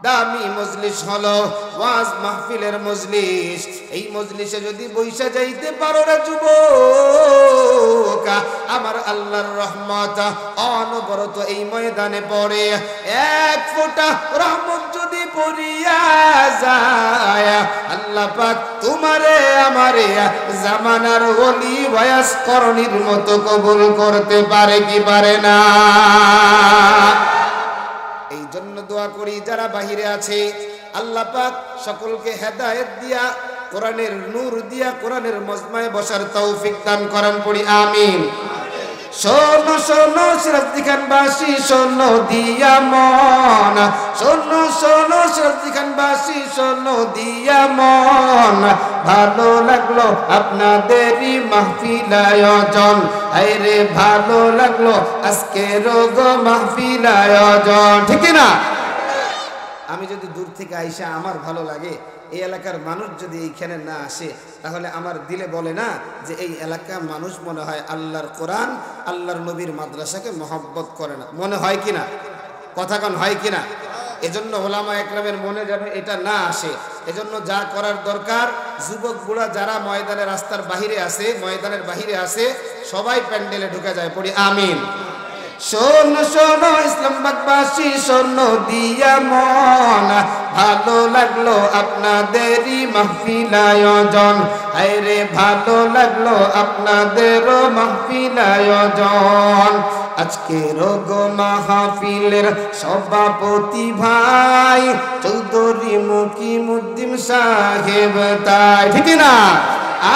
দামি মজলিস হলো ওয়াজ মাহফিলের মজলিস। এই মজলিসে যদি বইসা যাইতে পারো রে যুবক, আমার আল্লাহর রহমত অনবরত এই ময়দানে পড়ে। এক ফোঁটা রহমত যদি পড়িয়া যায়, আল্লাহ পাক তোমারে আমারে জামানার ওলি ওয়াস করণীর মতো কবুল করতে পারে কি পারে না? এই জন্য দোয়া করি যারা বাহিরে আছে, আল্লাহ পাক সকলকে হেদায়েত দিয়া, কোরআনের নূর দিয়া, কোরআনের মজমায় বসার তৌফিক দান করেন, পড়ি আমিন। শোনো শোনো সিরাজদি খানবাসী, শোনো দিয়া মন, শোনো শোনো সিরাজদি খানবাসী, শোনো দিয়া মন, ভালো লাগলো আপনাদেরই মাহফিল আয়োজন, আরে ভালো লাগলো আজকের গো মাহফিল আয়োজন, ঠিক না? আমি যদি দূর থেকে আইসা আমার ভালো লাগে, এই এলাকার মানুষ যদি এইখানে না আসে, তাহলে আমার দিলে বলে না যে এই এলাকার মানুষ মনে হয় আল্লাহর কোরআন, আল্লাহর নবীর মাদ্রাসাকে মহব্বত করে না, মনে হয় কিনা? কথা কন হয় কিনা? এজন্য ওলামা একরামের মনে যেন এটা না আসে, এজন্য যা করার দরকার, যুবক বুড়া যারা ময়দানে রাস্তার বাহিরে আছে, ময়দানের বাহিরে আছে, সবাই প্যান্ডেলে ঢুকে যায়, পড়ি আমিন। শোনো শোনো ইসলামবাগবাসী, শোনো দিয়া মন, ভালো লাগলো আপনাদেরই মাহফিল আয়োজন, আরে ভালো লাগলো আপনাদেরও মাহফিল আয়োজন। আজকের গো মাহফিলের সভাপতি ভাই চৌধুরী মুকিমউদ্দিন সাহেব, তাই ঠিক না?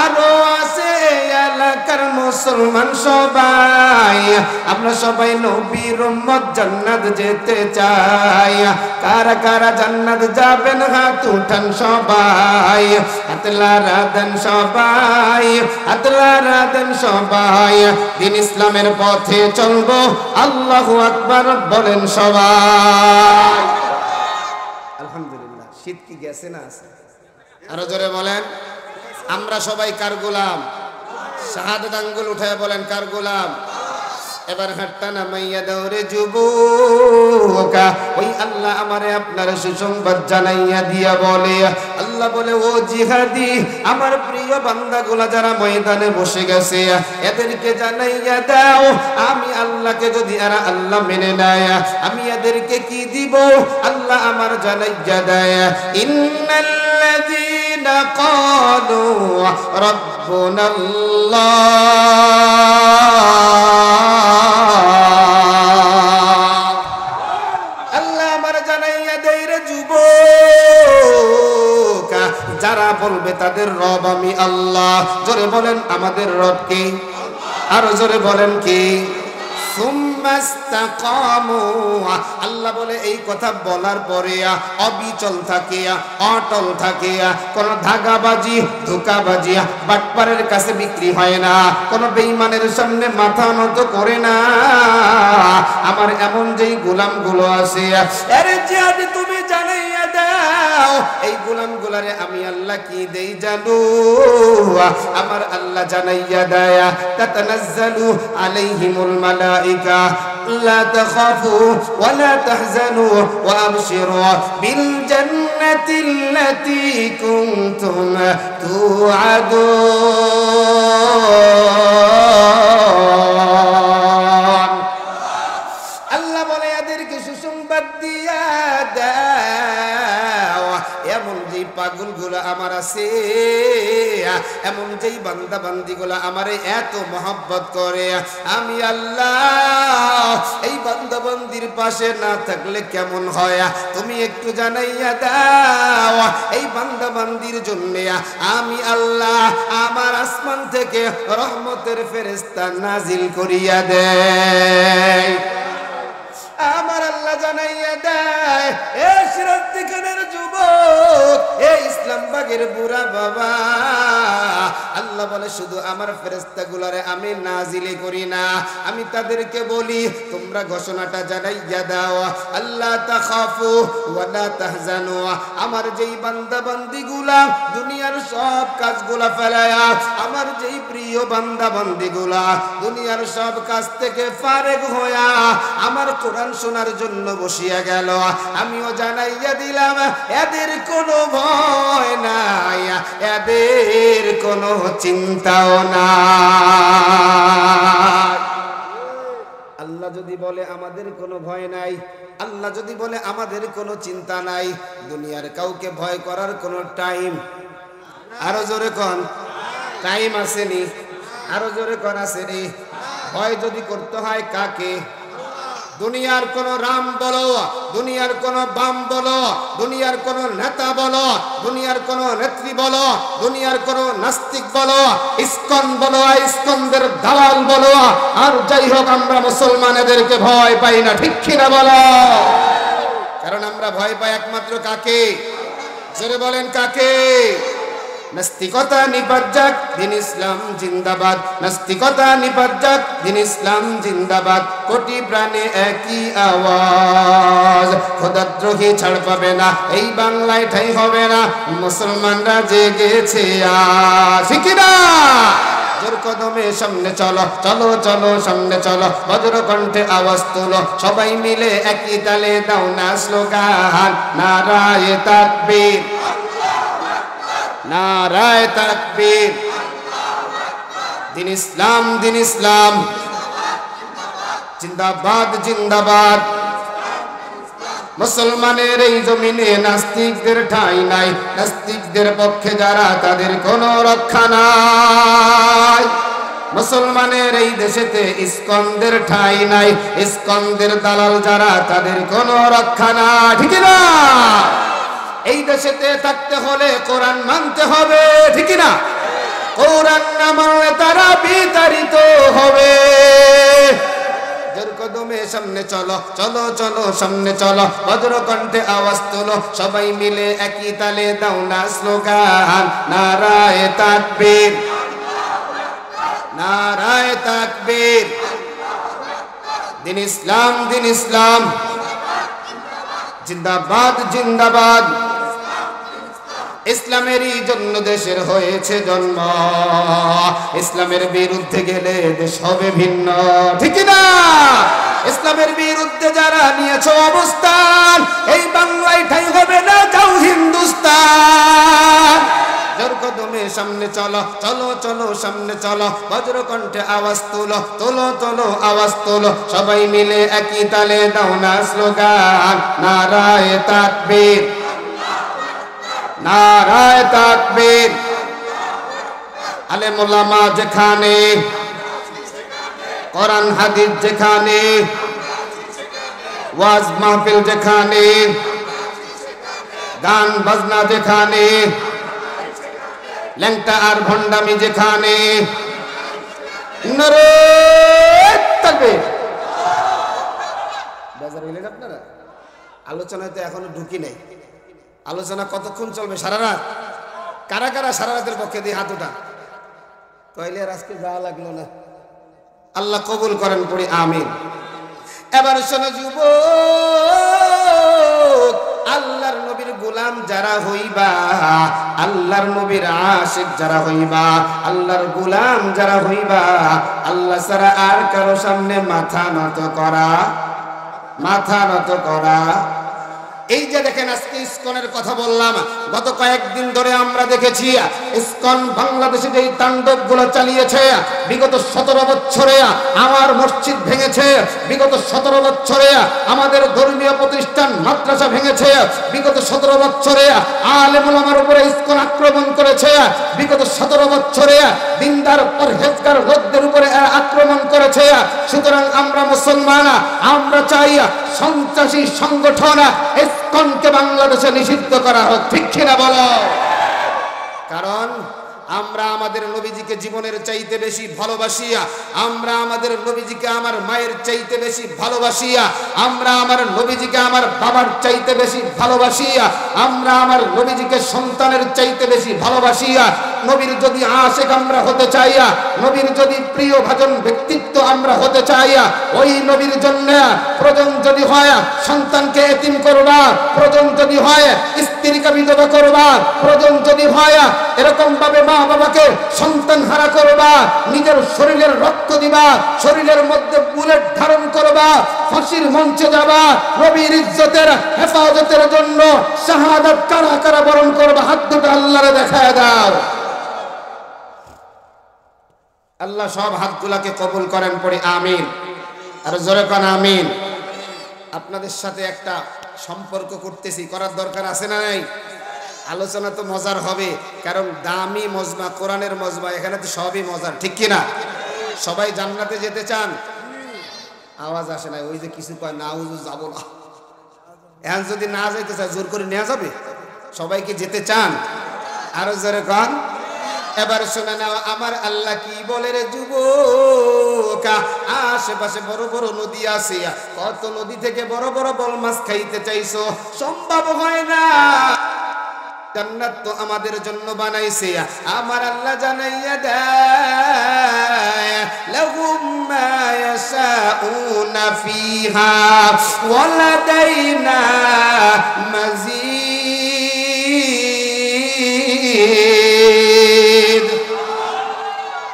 আরো আছে এলাকার মুসলমান সবাই, আমরা সবাই নবীর উম্মত জান্নাত যেতে চাই। কারা কারা জান্নাত যাবেন হাত উঠান সবাই, হাতলারা দেন সবাই, হাতলারা দেন সবাই। দিন ইসলামের পথে চলবো, আল্লাহু আকবার বলেন সবাই। আলহামদুলিল্লাহ। শীত কি গেছে না আছে? আরো জোরে বলেন। আমরা সবাই কার গোলাম? শাহাদাত আঙ্গুল উঠায় বলেন কার গোলাম? এবার হাতটা নামাইয়া দাও রে যুবক, ওই আল্লাহ আমারে আপনার সুসংবাদ জানাইয়া দিয়া বলে, আল্লাহ বলে ও জিহাদি, আমার প্রিয় বান্দাগুলা যারা ময়দানে বসে গেছে, এদেরকে জানাইয়া দাও আমি আল্লাহকে যদি এরা আল্লাহ মেনে নেয়, আমি এদেরকে কি দিব? আল্লাহ আমার জানাইয়া দেয়, ইন্নাল্লাযীনা ক্বালু রাব্বুনাল্লাহ, যারা বলবে তাদের রব আমি আল্লাহ। জোরে বলেন আমাদের রব কে? আরো জোরে বলেন কে? আল্লাহ বলে এই কথা বলার পরে অবিচল থাকে, অটল থাকে, কোন ধাগাবাজি ধোঁকাবাজি বাটপারের কাছে বিক্রি হয় না, কোন বেঈমানের সামনে মাথা নত করে না। আমার এমন যেই গোলামগুলো আছে, আরে জিহাদি তুমি জানাইয়া দাও এই গোলামগুলারে আমি আল্লাহ কি দেই জানো? আমার আল্লাহ জানাইয়া দেয়, তাতানাজ্জালু আলাইহিমুল মালাইকা লা তাখাফু ওয়া লা তাহজানু ওয়া আবশিরু বিল জান্নাতিল্লাতী কুনতুম তুআদুন। আল্লাহ বলে এদেরকে সুসংবাদ দিয়া দাও, এমন যেই পাগলগুলো আমার আছে, এমন যেই বান্দা বান্দিগুলো আমারে এত মহব্বত করে, আমি আল্লাহ এই বান্দা বান্দির পাশে না থাকলে কেমন হয়? তুমি একটু জানাইয়া দাও এই বান্দা বান্দির জন্য আমি আল্লাহ আমার আসমান থেকে রহমতের ফেরেশতা নাজিল করিয়া দেয়। আমার আল্লাহ জানাইয়া দেয়, এ সিরাজদি খানের যুবক, এ ইসলামবাগের যুগের বুড়া বাবা। আল্লাহ বলে শুধু আমার ফেরেশতাগুলোরে আমি নাজিলে করি না, আমি তাদেরকে বলি তোমরা ঘোষণাটা জানাইয়া দাও, আল্লাহ তাখাফু ওয়া লা তাহজানু। আমার যেই বান্দা বান্দিগুলা দুনিয়ার সব কাজগুলা ফেলায়া, আমার যেই প্রিয় বান্দা বান্দিগুলা দুনিয়ার সব কাজ থেকে ফারেগ হইয়া আমার কোরআন শোনার জন্য বসিয়া গেল, আমিও জানাইয়া দিলাম এদের কোনো ভয় নাই, এদের কোনো চিন্তাও নাই। আল্লাহ যদি বলে আমাদের কোনো ভয় নাই, আল্লাহ যদি বলে আমাদের কোনো চিন্তা নাই, দুনিয়ার কাউকে ভয় করার কোনো টাইম, আরো জোরে কোন টাইম আসেনি, আরো জোরে কোন আসেনি। ভয় যদি করতে হয় কাকে? দুনিয়ার কোন রাম বলো, দুনিয়ার কোন বাম বলো, দুনিয়ার কোন নেতা বলো, দুনিয়ার কোন নেত্রী বলো, দুনিয়ার কোন নাস্তিক বলো, ইসকন বলো, ইসকনদের দালাল বলো, আর যাই হোক আমরা মুসলমান এদেরকে ভয় পাই না, ঠিক কিনা বলো? কারণ আমরা ভয় পাই একমাত্র কাকে? জোরে বলেন কাকে? নাস্তিকতা নিপাত যাক, দিন ইসলাম জিন্দাবাদ। নাস্তিকতা নিপাত যাক, দিন ইসলাম জিন্দাবাদ। কোটি প্রাণে একই আওয়াজ, খোদাদ্রোহী ছাড় পাবে না, এই বাংলায় ঠাই হবে না, মুসলমানরা জেগেছে আজ, ঠিক না? জোর কদমে সামনে চলো, চলো চলো সামনে চলো, বজ্র কণ্ঠে আওয়াজ তোলো, সবাই মিলে একই তালে দাও না স্লোগান, নারায়ে তাকবীর, নারায়ে তাকবীর। দিন ইসলাম, দিন ইসলাম জিন্দাবাদ, জিন্দাবাদ। মুসলমানের এই জমিনে নাস্তিকদের ঠাঁই নাই, নাস্তিকদের পক্ষে যারা তাদের কোনো রক্ষা নাই। মুসলমানের এই দেশেতে ইসকনদের ঠাঁই নাই, ইসকনদের দালাল যারা তাদের কোনো রক্ষা নাই, ঠিক না? এই দেশেতে থাকতে হলে কোরআন মানতে হবে, ঠিক না? কোরআন না মানলে তারা বিতাড়িত হবে। জোর কদমে সামনে চলো, চলো চলো সামনে চলো, বজ্র কণ্ঠে আওয়াজ তোলো, সবাই মিলে একই তালে দাও না স্লোগান, নারায়ে তাকবীর, নারায়ে তাকবীর। দিন ইসলাম, দিন ইসলাম জিন্দাবাদ, জিন্দাবাদ। ইসলামেরই জন্য দেশের হয়েছে জন্ম, ইসলামের বিরুদ্ধে গেলে দেশ হবে ভিন্ন, ঠিক না? ইসলামের বিরুদ্ধে যারা নিয়েছে অবস্থান, এই বাংলায় ঠাই হবে না, যাও হিন্দুস্তান। জোর কদমে সামনে চলো, চলো চলো সামনে চলো, বজ্র কণ্ঠে আওয়াজ তোলো, তোলো তোলো আওয়াজ তোলো, সবাই মিলে একই তালে দাও না স্লোগান, নারায়ে তাকবীর, নারায়ে তাকবীর। আলেম ওলামা যেখানে, কোরআন হাদিস যেখানে, ওয়াজ মাহফিল যেখানে, গান বাজনা যেখানে, ল্যাংটা আর ভণ্ডামি যেখানে, নারায়ে তাকবীর। বাজার হইলেন আপনারা? আলোচনায় তো এখনো ঢুকি নাই। আলোচনা কতক্ষণ চলবে? সারা রাত? কারা কারা সারা রাতের পক্ষে দিয়ে হাত ওঠা? তাইলে আর আজকে যাওয়া লাগলো না। আল্লাহ কবুল করেন, পড়ি আমিন। এবার শোনো যুবক, আল্লাহর নবীর গোলাম যারা হইবা, আল্লাহর নবীর আশিক যারা হইবা, আল্লাহর গোলাম যারা হইবা, আল্লাহ ছাড়া আর কারো সামনে মাথা নত করা, মাথা নত করা। এই যে দেখেন আজকে ইসকনের কথা বললাম, গত কয়েকদিন ধরে আমরা দেখেছি ইসকন বাংলাদেশে যেই তাণ্ডব গুলো চালিয়েছে, বিগত 17 বছরে আমার মসজিদ ভেঙেছে, বিগত 17 বছরে আমাদের ধর্মীয় প্রতিষ্ঠান মাদ্রাসা ভেঙেছে, বিগত 17 বছরে আলেম ওলামার উপরে ইসকন আক্রমণ করেছে, বিগত 17 বছরে দিনদার পরহেজগার লোকদের উপরে আক্রমণ করেছে। সুতরাং আমরা মুসলমান, আমরা চাই সন্ত্রাসী সংগঠন ইসকনকে বাংলাদেশে নিষিদ্ধ করা হোক, ঠিক কিনা বলো? কারণ আমরা আমাদের নবীজিকে জীবনের চাইতে বেশি ভালোবাসিয়া, আমরা আমাদের নবীজিকে আমার মায়ের চাইতে বেশি ভালোবাসিয়া, আমরা আমার নবীজিকে আমার বাবার চাইতে বেশি ভালোবাসিয়া, আমরা আমার নবীজিকে সন্তানের চাইতে বেশি ভালোবাসিয়া, নবীর যদি আশিক আমরা হতে চাইয়া, নবীর যদি প্রিয় ভাজন ব্যক্তিত্ব আমরা হতে চাইয়া, ওই নবীর জন্য প্রয়োজন যদি হয় সন্তানকে এতিম করবা, প্রয়োজন যদি হয় স্ত্রীকে বিধবা করবা, প্রয়োজন যদি হয় এরকম ভাবে মা বাবাকে সন্তান হারা করবা, নিজের শরীরের রক্ত দিবা, শরীরের মধ্যে বুলেট ধারণ করবা, ফাঁসির মঞ্চে যাবা, নবীর ইজ্জতের হেফাজতের জন্য শাহাদাত কারা কারা বরণ করবা, হাত দুটো আল্লাহরে দেখায় দাও। আল্লাহ সব হাতগুলাকে কবুল করেন, পড়ি আমিন। আর জোরে কোন আমিন। আপনাদের সাথে একটা সম্পর্ক করতেছি, করার দরকার আছে না নাই? আলোচনা তো মজার হবে, কারণ দামি মজমা, কোরআনের মজমা, এখানে তো সবই মজার, ঠিক কিনা? সবাই জান্নাতে যেতে চান? আওয়াজ আসে না, ওই যে কিছু কয় না যাবো না, এখন যদি না যাইতে চায় জোর করে নেওয়া যাবে? সবাই কি যেতে চান? আরো জোরে কন। এবার শুনে নাও আমার আল্লাহ কি বলে রে যুবক, আশেপাশে বড় বড় নদী আছে, কত নদী থেকে বড় বড় বল মাছ খাইতে চাইছো, সম্ভব হয় না। জান্নাত তো আমাদের জন্য বানাইছে, আমার আল্লাহ জানাইয়া দেয় লাহুম মা ইয়াশাউনা ফিহা ওয়া লাদাইনা মাজিদ।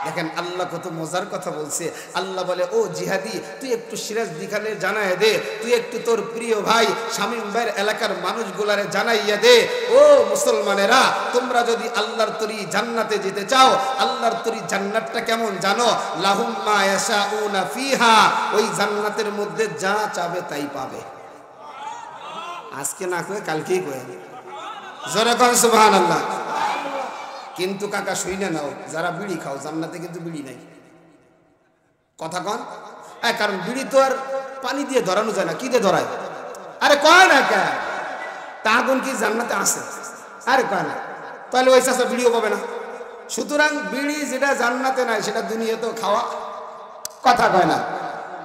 দেখেন আল্লাহ কত মজার কথা বলছে। আল্লাহ বলে, ও জিহাদি, তুই একটু সিরাজ দিখানে জানাই দে, তুই একটু তোর প্রিয় ভাই শামীম ভাইয়ের এলাকার মানুষগুলারে জানাইয়া দে, ও মুসলমানেরা, তোমরা যদি আল্লাহর তরি জান্নাতে যেতে চাও, আল্লাহর তরি জান্নাতটা কেমন জানো? লাহুম মা ইয়াশাউনা ফিহা, ওই জান্নাতের মধ্যে যা চাবে তাই পাবে। আজকে না কয়ে কালকেই কয়ে, জোরে কোন সুবহানাল্লাহ। কিন্তু কাকা শুইনা নাও, যারা বিড়ি খাও জান্নাতে কিন্তু বিড়ি নাই, কথা কন। কারণ বিড়ি তো আর পানি দিয়ে ধরানো যায় না, কি দিয়ে ধরায়? আরে কয় না কে, তা আগুন কি জান্নাতে আছে? আরে কয় না, তাহলে ওই চাষা বিড়িও পাবে না। সুতরাং বিড়ি যেটা জান্নাতে নাই সেটা দুনিয়াতেও খাওয়া, কথা কয় না।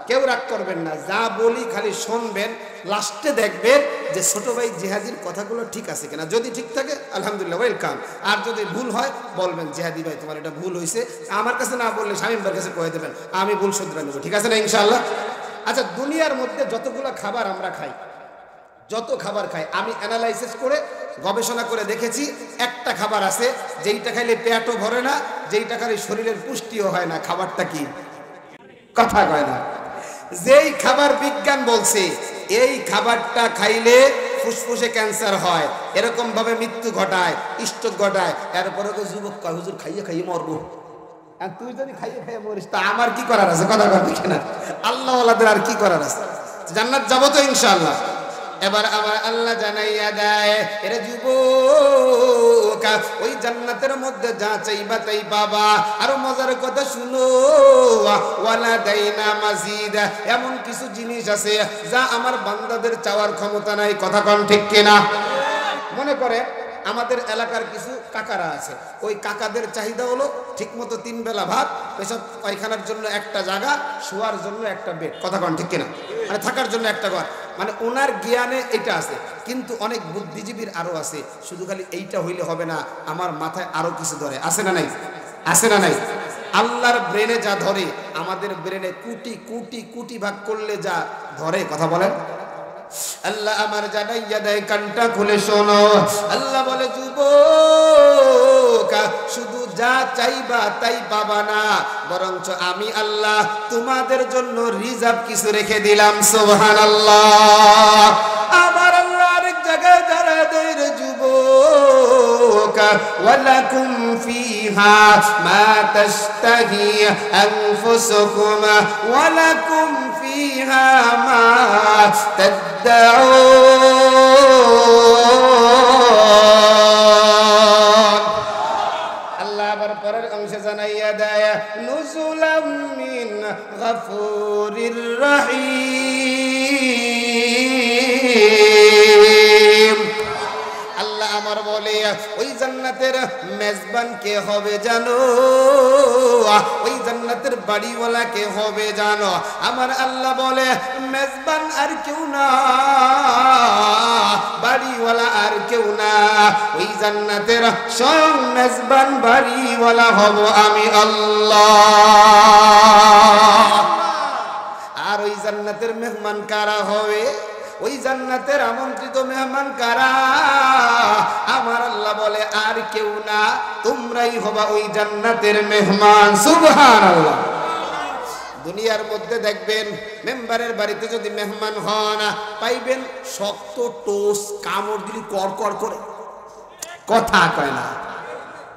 কেউ রাগ করবেন না, যা বলি খালি শুনবেন, লাস্টে দেখবেন যে ছোট ভাই জিহাদির কথাগুলো ঠিক আছে কিনা। যদি ঠিক থাকে আলহামদুলিল্লাহ, ওয়েলকাম। আর যদি ভুল হয় বলবেন, জিহাদি ভাই তোমার এটা ভুল হয়েছে, আমার কাছে না বললে শামীম ভাইয়ের কাছে কয়ে দেবেন, আমি ভুল শুধরে নেব, ঠিক আছে না ইনশাআল্লাহ? আচ্ছা, দুনিয়ার মধ্যে যতগুলো খাবার আমরা খাই, যত খাবার খাই, আমি অ্যানালাইসিস করে গবেষণা করে দেখেছি, একটা খাবার আছে যেইটা খাইলে পেটও ভরে না, যেইটা খাইলে শরীরের পুষ্টিও হয় না। খাবারটা কি? কথা কয় না। যেই খাবার বিজ্ঞান বলছে এই খাবারটা খাইলে ফুসফুসে ক্যান্সার হয়, এরকম ভাবে মৃত্যু ঘটায়, স্ট্রোক ঘটায়, এরপরে তো যুবক কয় হুজুর খাইয়ে খাইয়ে মরবো। তুই যদি খাইয়ে খাইয়ে মরিস তা আমার কি করার আছে? কথা কথা কিনা? আল্লাহ ওয়ালাদের আর কি করার আছে? জান্নাত যাবো তো ইনশাআল্লাহ। এবার আমার আল্লাহ জানাইয়া দেয়, এর যুবক, ওই জান্নাতের মধ্যে যা চাইবা তাই পাবা। আরো মজার কথা শুনো, ওয়ালা দাইনা মাজিদ, এমন কিছু জিনিস আছে যা আমার বান্দাদের চাওয়ার ক্ষমতা নাই, কথা কন ঠিক কিনা? মনে করে আমাদের এলাকার কিছু কাকারা আছে, ওই কাকাদের চাহিদা হলো ঠিকমতো 3 বেলা ভাত, পেশাব পায়খানার জন্য একটা জায়গা, শোয়ার জন্য একটা বেড, কথা কন ঠিক কিনা? মানে থাকার জন্য একটা ঘর। মানে ওনার জ্ঞানে এটা আছে, কিন্তু অনেক বুদ্ধিজীবীর আরো আছে, শুধু খালি এইটা হইলে হবে না, আমার মাথায় আরো কিছু ধরে, আছে না নাই? আছে না নাই? আল্লাহর ব্রেনে যা ধরে, আমাদের ব্রেনে কোটি কোটি কোটি ভাগ করলে যা ধরে, কথা বলেন। আল্লাহ আমার জানাইয়া দেয়, কানটা খুলে শোনো। আল্লাহ বলে, যুবক, শুধু যা চাইবা তাই পাবা না, বরঞ্চ আমি আল্লাহ তোমাদের জন্য রিজার্ভ কিছু রেখে দিলাম। সুবহানাল্লাহ। আমার আল্লাহ আরেক জায়গায় জানায় দেয়, রে যুবক, ওয়ালাকুম ফিহা মা তাশতাহি আনফুসুকুম ওয়ালাকুম ফিহা মা আল্লাহ আবার পরের অংশে জানাইয়া দেয়, নুজুলাম মিন গফুরির রহিম। আল্লাহ আমার বলে, ওই জান্নাতের মেজবান কে হবে জানো? ওই জান্নাতের বাড়িওয়ালা কে হবে জানো? আমার আল্লাহ বলে মেজবান আর কেউ না, বাড়িওয়ালা আর কেউ না, ওই জান্নাতের স্বয়ং মেজবান বাড়িওয়ালা হব আমি আল্লাহ। আর ওই জান্নাতের মেহমান কারা হবে? ওই জান্নাতের আমন্ত্রিত মেহমান কারা? আমার আল্লাহ বলে আর কেউ না, তোমরাই হবা ওই জান্নাতের মেহমান। সুবহানাল্লাহ। দুনিয়ার মধ্যে দেখবেন মেম্বারের বাড়িতে যদি মেহমান হন, পাইবেন শক্ত টোস, কামড় দিলি কর কর করে, কথা কয় না।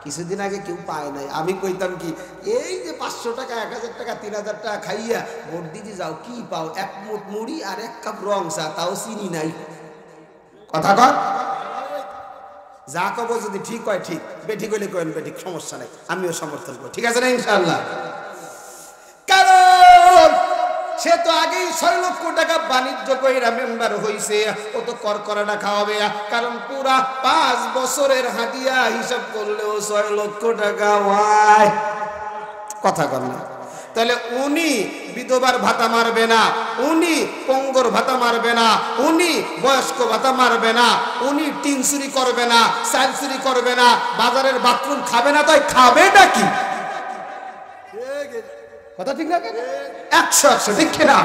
কিছুদিন আগে কেউ পায় নাই, আমি কইতাম কি, এই যে 500 টাকা 1000 টাকা 3000 টাকা খাইয়া ভোট দিতে যাও, কি পাও? এক মুঠ মুড়ি আর এক কাপ রং চা, তাও চিনি নাই। কথা কর, যা কব যদি ঠিক হয় ঠিক, বেঠিক হইলে কইন বেঠিক, সমস্যা নাই, আমিও সমর্থন করি, ঠিক আছে না ইনশাআল্লাহ? কারণ সে তো আগেই 6 লক্ষ টাকা বাণিজ্য কইরা মেম্বার হইছে, ও তো করকরাটা খাওয়াবে। কারণ পুরা 5 বছরের হাদিয়া হিসাব করলেও 6 লক্ষ টাকা হয়। কথা কর না? তাহলে উনি বিধবার ভাতা মারবে না, উনি পঙ্গর ভাতা মারবে না, উনি বয়স্ক ভাতা মারবে না, উনি টিন চুরি করবে না, চাল চুরি করবে না, বাজারের বাথরুম খাবে না, তাই খাবে নাকি? কথা ঠিক না? 100 ঠিক না?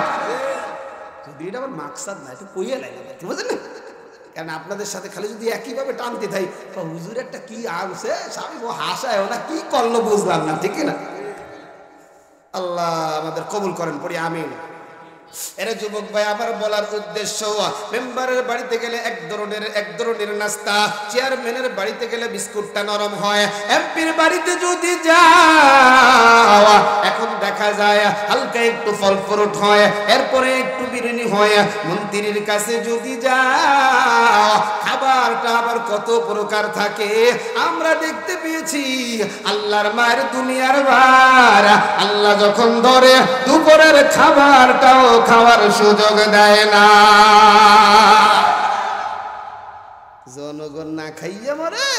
যদি এটা আমার মাকসাদ না, এটা কইয়া লাগে, বুঝলেন না? কারণ আপনাদের সাথে খালি যদি একইভাবে টানতে থাই, হুজুর একটা কি আনছে, স্বামী ও হাসায় না, কি করলো বুঝলাম না, ঠিক না? আল্লাহ আমাদের কবুল করেন, পড়ি আমিন। এরে যুবক ভাই, আমার বলার উদ্দেশ্য, মেম্বারের বাড়িতে গেলে এক ধরনের নাস্তা, চেয়ারম্যানের বাড়িতে গেলে বিস্কুটটা নরম হয়, এমপির বাড়িতে যদি যাও এখন দেখা যায় হালকা একটু ফল ফ্রুট হয়, এরপরে একটু বিরিয়ানি হয়। মন্ত্রীর কাছে যদি যাও খাবারটা আবার কত প্রকার থাকে। আমরা দেখতে পেয়েছি আল্লাহর মায়ের দুনিয়ার বার, আল্লাহ যখন ধরে দুপুরের খাবারটাও খাওয়ার সুযোগ দেয় না। জনগণ না খাইয়া মরে।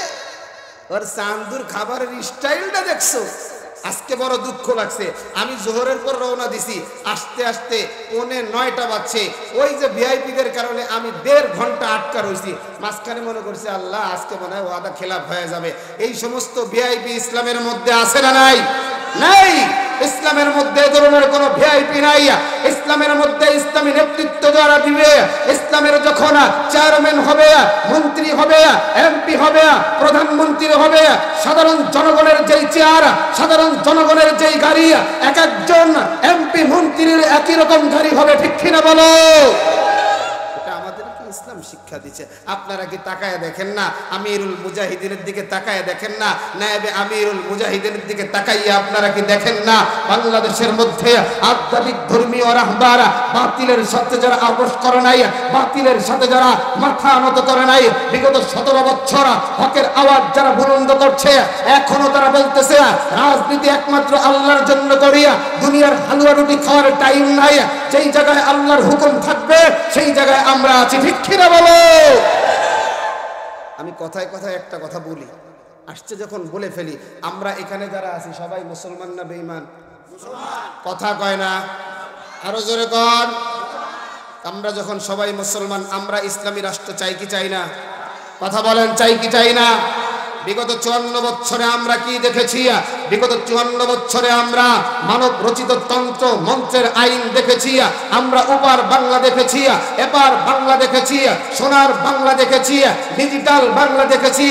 ওর চান্দুর খাবারের স্টাইলটা দেখছো? আজকে বড় দুঃখ লাগছে, আমি জোহরের পর রওনা দিছি, আস্তে আস্তে 8:45 বাজছে। ওই যে ভিআইপিদের কারণে আমি 1.5 ঘন্টা আটকা রয়েছি। মাঝখানে মনে করছে আল্লাহ আজকে মনে হয় ওয়াদা খেলাফ হয়ে যাবে। এই সমস্ত ভিআইপি ইসলামের মধ্যে আছে না নাই? নাই। ইসলামের মধ্যে এই ধরনের কোনো ভিআইপি নাই। ইসলামের মধ্যে ইসলামী নেতৃত্ব যারা দিবে, ইসলামের যখন চেয়ারম্যান হবে, মন্ত্রী হবে, এমপি হবে, প্রধানমন্ত্রী হবে, সাধারণ জনগণের যেই চেয়ার, সাধারণ জনগণের যেই গাড়ি, এক একজন এমপি মন্ত্রীর একই রকম গাড়ি হবে, ঠিক কিনা বলো? ইসলাম শিক্ষা দিচ্ছে। আপনারা কি তাকায় দেখেন না? আমিরুল মুজাহিদিনের দিকে তাকায় দেখেন না? নায়েবে আমিরুল মুজাহিদিনের দিকে তাকাইয়া আপনারা কি দেখেন না? বাংলাদেশের মধ্যে আধ্যাত্মিক ধর্মীয় রাহবারা বাতিলের সাথে যারা আপোষ করে নাই, বাতিলের সাথে যারা মাথা নত করে নাই, বিগত 17 বছর হকের আওয়াজ যারা বুলন্দ করছে, এখনো তারা বলতেছে রাজনীতি একমাত্র আল্লাহর জন্য করিয়া, দুনিয়ার হালুয়া রুটি খাওয়ার টাইম নাই। যেই জায়গায় আল্লাহর হুকুম থাকবে সেই জায়গায় আমরা আছি, ঠিক কিনা বলো? আমি কথায় কথায় একটা কথা বলি, আসছে যখন বলে ফেলি। আমরা এখানে যারা আছি সবাই মুসলমান না বেঈমান? কথা কয় না, আরো জোরে কর। আমরা যখন সবাই মুসলমান, আমরা ইসলামী রাষ্ট্র চাই কি চাই না? কথা বলেন, চাই কি চাই না? বিগত 54 বছরে আমরা কি দেখেছি? বিগত 54 বছরে আমরা মানব রচিত তন্ত্র মন্ত্রের আইন দেখেছি, আমরা ওপার বাংলা দেখেছি, এপার বাংলা দেখেছি, সোনার বাংলা দেখেছি, ডিজিটাল বাংলা দেখেছি,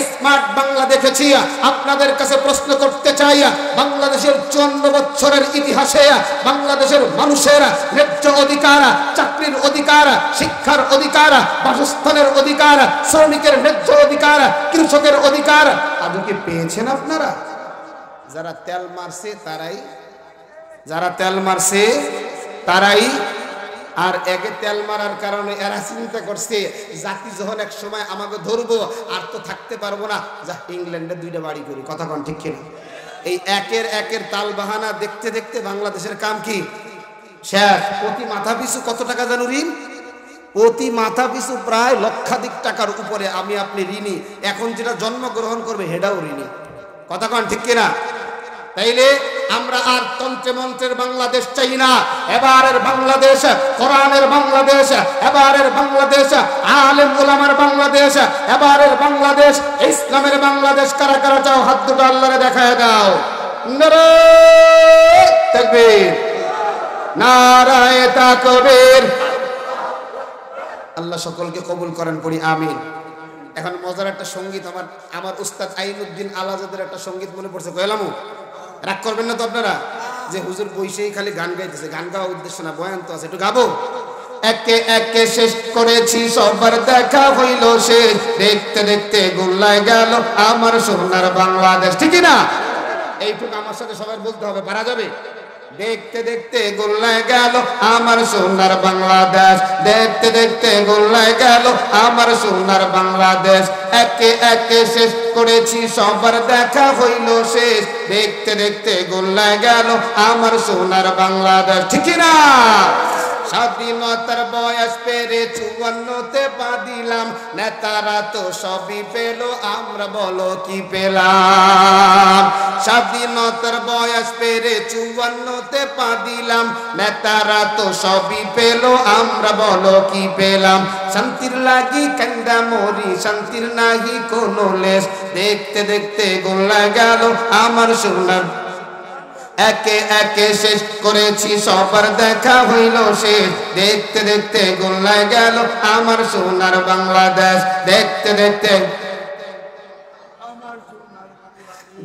স্মার্ট বাংলা দেখেছি। আপনাদের কাছে প্রশ্ন করতে চাই, বাংলাদেশের 54 বছরের ইতিহাসে বাংলাদেশের মানুষের ন্যায্য অধিকার, চাকরির অধিকার, শিক্ষার অধিকার, বাসস্থানের অধিকার, শ্রমিকের ন্যায্য অধিকার, কৃষকের অধিকার আদৌ কি পেয়েছেন আপনারা? যারা তেল মারছে তারাই, যারা তেল মারছে তারাই। আর একে তেল মারার কারণে এরা চিন্তা করছে জাতি যখন এক সময় আমাকে ধরবো আর তো থাকতে পারবো না, যা ইংল্যান্ডে 2টা বাড়ি করি। কথা কন ঠিক কিনা? এই একের তাল বাহানা দেখতে দেখতে বাংলাদেশের কাম কি শেষ। প্রতি মাথা পিছু কত টাকা জানো ঋণ? প্রতি মাথা পিছু প্রায় লক্ষাধিক টাকার উপরে আমি আপনি ঋণী। এখন যেটা জন্মগ্রহণ করবে হেডাও ঋণী। কথা কন ঠিক কিনা? তাইলে আমরা আর তন্ত্রে মন্ত্রের বাংলাদেশ চাই না। এবারের বাংলাদেশ কোরআনের বাংলাদেশ, এবারের বাংলাদেশ আলেম ওলামার বাংলাদেশ, এবারের বাংলাদেশ ইসলামের বাংলাদেশ। কারা কারা চাও হাত দুটো আল্লাহরে দেখায় দাও। নারায়ে তাকবীর, নারায়ে তাকবীর। আল্লাহ সকলকে কবুল করেন, পড়ি আমিন। এখন মজার একটা সঙ্গীত আমার উস্তাদ আইনুদ্দিন আলাজাদের একটা সঙ্গীত মনে পড়ছে, কইলামু রাগ করবেন না তো আপনারা যে হুজুর বইসেই খালি গান গাইতেছে। গান গাওয়া উদ্দেশ্য না, বয়ান তো আছে, একটু গাবো। একে একে শেষ করেছি সবার দেখা হইল শেষ, দেখতে দেখতে গোল্লায় গেল আমার সোনার বাংলাদেশ। ঠিক না? এইটুকু আমার সাথে সবাই বলতে হবে, পারা যাবে? দেখতে দেখতে গোল্লায় গেল আমার সোনার বাংলাদেশ, দেখতে দেখতে গোল্লায় গেল আমার সোনার বাংলাদেশ। একে একে শেষ করেছি সবার দেখা হইল শেষ, দেখতে দেখতে গোল্লায় গেল আমার সোনার বাংলাদেশ। ঠিক না? স্বাধীনতার বয়স পেরে ৫৪তে পা দিলাম, নেতারা তো সবই পেল, আমরা বলো কি পেলাম? স্বাধীনতার বয়স পেরে ৫৪তে পা দিলাম, নেতারা তো সবই পেল, আমরা বলো কি পেলাম? শান্তির লাগি কান্দা মরি, শান্তির নাহি কোনো লেশ, দেখতে দেখতে গোল্লায় গেল আমার সোনার। একে একে শেষ করেছি সবার দেখা হইল শেষ, দেখতে দেখতে গোল্লায় গেল আমার সোনার বাংলাদেশ। দেখতে দেখতে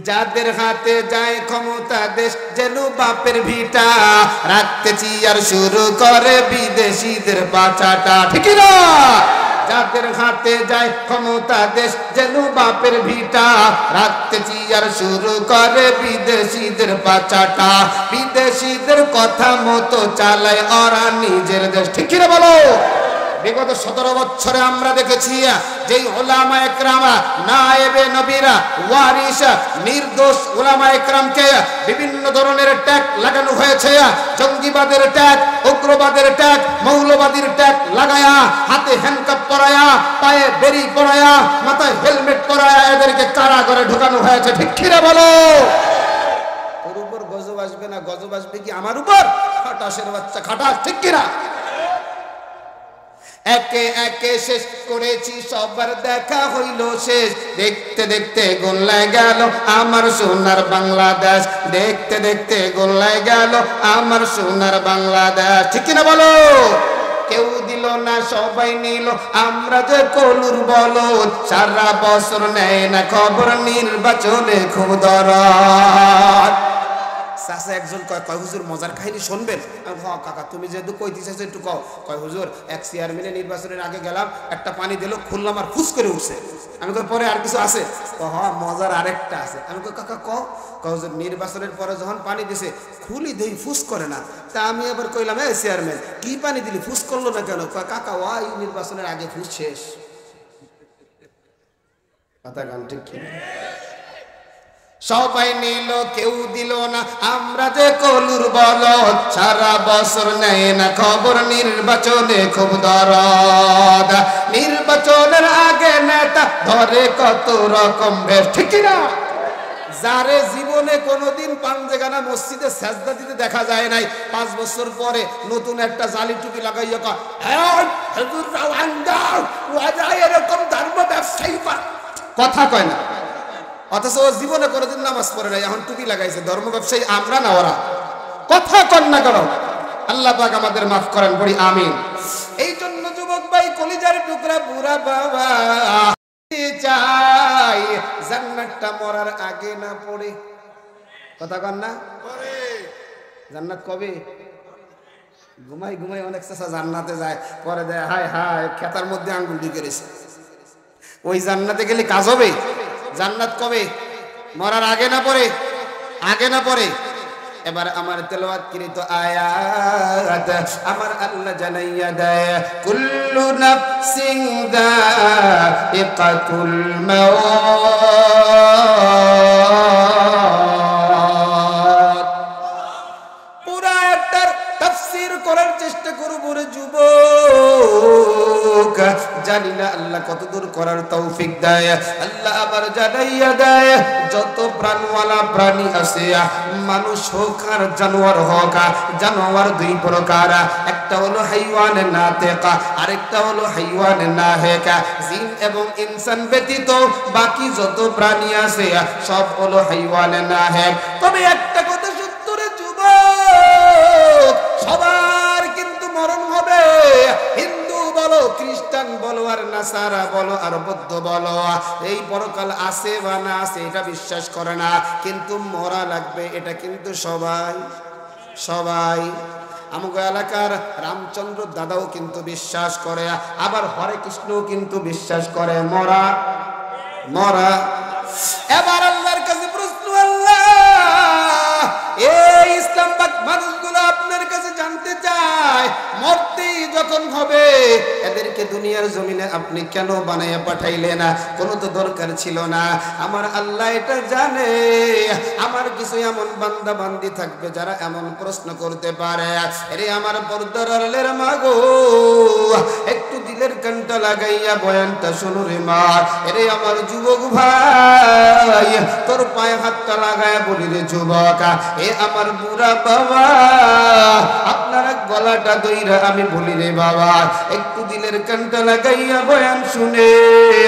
যাদের হাতে যায় ক্ষমতা দেশ যেন বাপের ভিটা, রাখতেছি আর শুরু করে বিদেশিদের পাচাটা। ঠিক না? যাদের হাতে যায় ক্ষমতা দেশ যেন বাপের ভিটা, রাখতেছি আর শুরু করে বিদেশিদের পাচাটা। বিদেশিদের কথা মতো চালায় ওরা নিজের দেশ। ঠিক না বলো? বিগত ১৭ বছরে আমরা দেখেছি যেই উলামা একরাম নায়েবে নবীরা ওয়ারিস নির্দোষ উলামা একরামকে বিভিন্ন ধরনের ট্যাগ লাগানো হয়েছে। জঙ্গিবাদের ট্যাগ, উগ্রবাদের ট্যাগ, মৌলবাদীর ট্যাগ লাগায়া, হাতে হ্যান্ডকাপ পরায়া, পায়ে বেরি পরায়া, মাথায় হেলমেট পরায়া এদেরকে কারাগারে ঢোকানো হয়েছে। ঠিক কিনা বলো? তোর উপর গজব আসবে না, গজব আসবে কি আমার উপর? খাটাসের বাচ্চা খাটাস। ঠিক কিনা? একে একে শেষ করেছি সবার দেখা হইল শেষ, দেখতে দেখতে গোল্লায় গেল আমার সোনার বাংলাদেশ, দেখতে দেখতে গোল্লায় গেল আমার সোনার বাংলাদেশ। ঠিক কিনা বলো? কেউ দিল না সবাই নিল, আমরা যে কলুর বলদ, সারা বছর নেয় না খবর, নির্বাচনে খুব দরদ। চাচা একজন কয় হুজুর মজার কাহিনী শুনবেন? কাকা তুমি যেহেতু কইতে চাইছো একটু কয় হুজুর এক চেয়ারম্যানের নির্বাচনের আগে গেলাম, একটা পানি দিল, খুললাম আর ফুস করে উঠছে। আমি কই পরে আর কিছু আছে? মজার আরেকটা আছে। আমি কই কাকা হুজুর নির্বাচনের পরে যখন পানি দিছে খুলি দেই ফুস করে না। তা আমি আবার কইলাম এই চেয়ারম্যান কি পানি দিলি, ফুস করলো না কেন? কাকা ওই নির্বাচনের আগে ফুস শেষ। কথা গান ঠিক কি? সবাই নিল কেউ দিল না, আমরা যে কলুর বলদ, সারা বছর নেয় না খবর, নির্বাচনে খুব দরদ। নির্বাচনের আগে নেতা ধরে কত রকম বেশ। ঠিক না? যারে জীবনে কোনোদিন পাঞ্জেগানা মসজিদে সেজদা দিতে দেখা যায় নাই, 5 বছর পরে নতুন একটা জালি টুপি লাগাইয়া এরকম ধর্ম ব্যবসায়ী কথা কয় না, অথচ ও জীবনে কোনোদিন নামাজ পড়ে নাই, এখন টুপি লাগাইছে। ধর্ম ব্যবসায়ী আমরা না ওরা? কথা কন না কেন? আল্লাহ পাক আমাদের মাফ করেন, পড়ি আমিন। এই জন্য যুবক ভাই, কলিজার টুকরা বুড়া বাবা চাই জান্নাতটা মরার আগে না পড়ে। কথা কন না? জান্নাত কবে? ঘুমাই ঘুমাই অনেক চাচা জান্নাতে যায়, পরে দেয় হায় হায় খেতার মধ্যে আঙ্গুল ঢুকে গেছে। ওই জান্নাতে গেলে কাজ হবে? জান্নাত কবে? মরার আগে না পরে? আগে না পরে? এবার আমার তেলাওয়াতকৃত আয়াত আমার আল্লাহ জানাইয়া দেয়, কুল্লু নাফসিন যায়িকাতুল মাউত। পুরা একটার তাফসীর করার চেষ্টা করব রে যুবক। জানি না আল্লাহ কতদূর করার তৌফিক দেয়। আল্লাহ আবার জানাইয়া দেয় যত প্রাণওয়ালা প্রাণী আছে, মানুষ হোক আর জানোয়ার হোক, জানোয়ার দুই প্রকার, একটা হলো হাইওয়ান নাতেকা, আরেকটা হলো হাইওয়ান নাহেকা। জিন এবং ইনসান ব্যতীত বাকি যত প্রাণী আছে সব হলো হাইওয়ান নাহেক। তবে একটা কথা সত্য রে যুবক, সবার কিন্তু মরণ হবে। হিন্দু বলো, খ্রিস্টান বলো, আর নাসারা বলো, আর বৌদ্ধ বলো, এই পরকাল আছে বা না আছে এটা বিশ্বাস করে না, কিন্তু মরা লাগবে এটা কিন্তু সবাই সবাই। আমাদের এলাকার রামচন্দ্র দাদাও কিন্তু বিশ্বাস করে, আবার হরে কৃষ্ণও কিন্তু বিশ্বাস করে মরা মরা। এবার আল্লাহর কাছে প্রশ্ন, আল্লাহ এই ইসলামবাদ মানুষগুলো আপনার কাছে জানতে চায়, মরতেই যখন হবে এদেরকে দুনিয়ার জমিনে আপনি কেন বানাইয়া পাঠাইলেন? কোনো তো দরকার ছিল না। আমার আল্লাহ এটা জানে আমার কিছু এমন বান্দা বান্দি থাকবে যারা এমন প্রশ্ন করতে পারে। আরে আমার পর্দার আড়ালের মা গো, একটু দিলের কানটা লাগাইয়া বয়ানটা শোনো রে মা। আরে আমার যুবক ভাই, তোর পায়ে হাতটা লাগাইয়া বলি রে যুবক, এ আমার বুড়া বাবা, আপনারা গলাটা দইরা আমি বলি রে বাবা, একটু দিলের কানটা লাগাইয়া বয়ান শুনে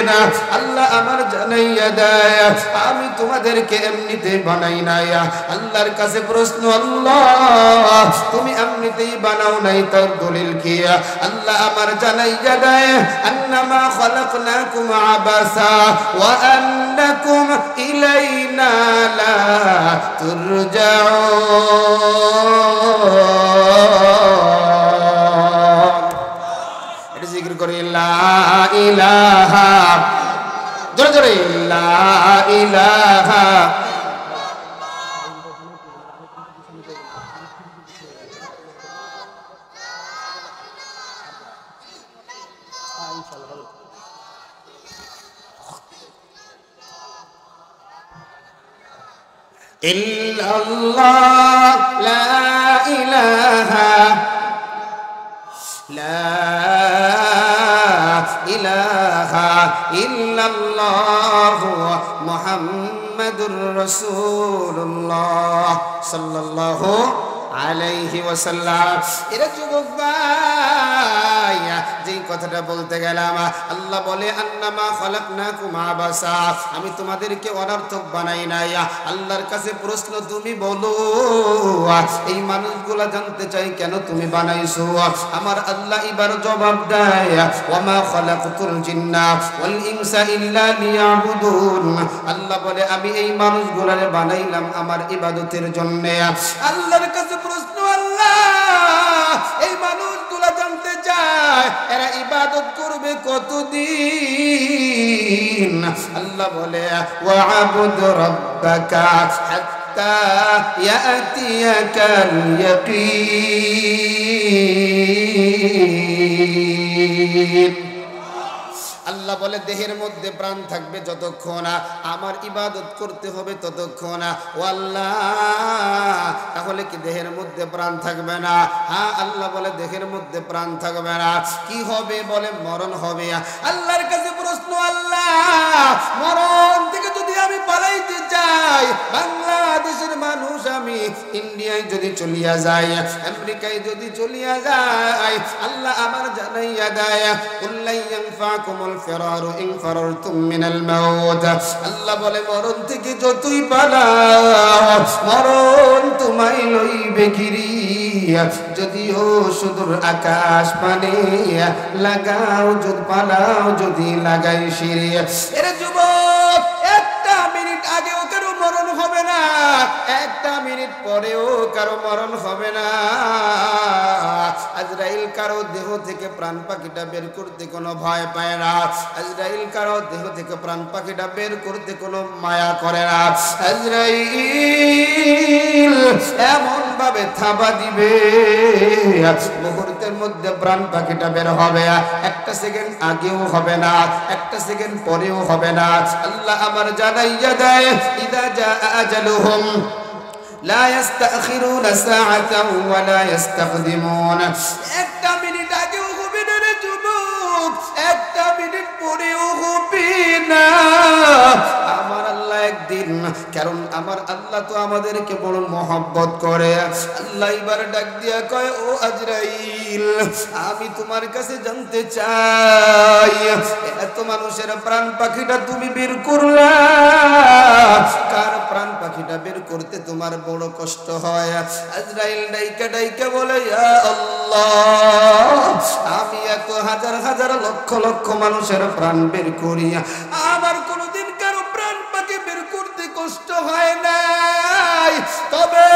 না। আল্লাহ আমার জানাইয়া দেয় আমি তোমাদেরকে এমনিতে বানাই নাই। আল্লাহর কাছে প্রশ্ন, আল্লাহ তুমি এমনিতেই বানাও নাই, তার দলিল কি? আল্লাহ আমার জানাইয়া দেয় আন্নামা খালাকনাকুম আবাসা ওয়া আন্নাকুম ইলাইনা লা তুরজাউন। এটা জিকির করি লা ইলাহা, জোরে জোরে লা ইলাহা ইল্লাল্লাহ, লা ইলাহা ইল্লাল্লাহ মুহাম্মাদুর রাসূলুল্লাহ সাল্লাল্লাহু আলাইহি ওয়াসাল্লাম। এরা যুবক ভাই, যেই কথাটা বলতে গেলাম, আল্লাহ বলে আন্নামা খালাকনাকুম আবাসা, আমি তোমাদেরকে অনর্থক বানাই নাই। আল্লাহর কাছে প্রশ্ন, তুমি বলো এই মানুষগুলা জানতে চাই কেন তুমি বানাইছো? আমার আল্লাহ এবার জবাব দেয় ওয়ামা খালাকতুল জিন্না ওয়াল ইনসা ইল্লা লিয়াবুদুন। আল্লাহ বলে আমি এই মানুষগুলারে বানাইলাম আমার ইবাদতের জন্য। আল্লাহর কাছে প্রশ্ন, আল্লাহ এই মানুষগুলা জানতে চায় এরা ইবাদত করবে কতদিন? আল্লাহ বলে ওয়া'বুদ রাব্বাকা হাত্তা ইয়াতিয়াকাল ইয়াকিন। আল্লাহ বলে দেহের মধ্যে প্রাণ থাকবে যতক্ষণ আমার ইবাদত করতে হবে ততক্ষণ। ও আল্লাহ, তাহলে কি দেহের মধ্যে প্রাণ থাকবে না? হ্যাঁ, আল্লাহ বলে দেহের মধ্যে প্রাণ থাকবে না, কি হবে? বলে মরণ হবে। আল্লাহর কাছে প্রশ্ন, আল্লাহ মরণ থেকে যদি আমি পালাইতে চাই, বাংলাদেশের মানুষ আমি ইন্ডিয়ায় যদি চলিয়া যাই, আমেরিকায় যদি চলিয়া যাই, আল্লাহ আমার জানাইয়া দেয় কুল্লাই ইয়ানফাকুমুল ফিরারু ইন ফারারতুম মিনাল মাউত। আল্লাহ বলে মরণ থেকে যতই পালাও মরণ তোমায় লইবে ঘিরি, যদিও সুদূর আকাশ পানে লাগাও যদি পালাও যদি লাগাই শিরে। এরে যুবক, একটা মিনিট আগেও কারো মরণ হবে না, একটা মিনিট পরেও কারো মরণ হবে না। আজরাইল কারো দেহ থেকে প্রাণ পাখিটা বের করতে কোনো ভয় পায় না। আজরাইল কারো দেহ থেকে প্রাণ পাখিটা বের করতে কোনো মায়া করে না। আজরাইল এমন ভাবে থাবা দিবে মুহূর্তের মধ্যে প্রাণ পাখিটা বের হবে, একটা সেকেন্ড আগেও হবে না, একটা সেকেন্ড পরেও হবে না। আল্লাহ আমার জানাইয়া দেয় ইদা জাআ আজালুহুম লা ইস্তাখিরুনা সাআতান ওয়া লা ইস্তাকদিমুন। একটা মিনিট আগেও হবে না রে যুবক, একটা মিনিট পরেও হবে না আমার আল্লাহ একদিন, কারণ আমার আল্লাহ তো আমাদেরকে বড় মহব্বত করে। আল্লাহ এবার ডাক দিয়া কয়, ও আজরাইল, আমি তোমার কাছে জানতে চাই, এত মানুষের প্রাণ পাখিটা তুমি বের করলা, কার প্রাণ পাখিটা বের করতে তোমার বড় কষ্ট হয়? আজরাইল ডাইকা ডাইকা বলে, ইয়া আল্লাহ, আমি এত হাজার হাজার লক্ষ লক্ষ মানুষের প্রাণ বের করি, আমার কোনোদিন কারো প্রাণ পাখি বের করতে কষ্ট হয় নাই, তবে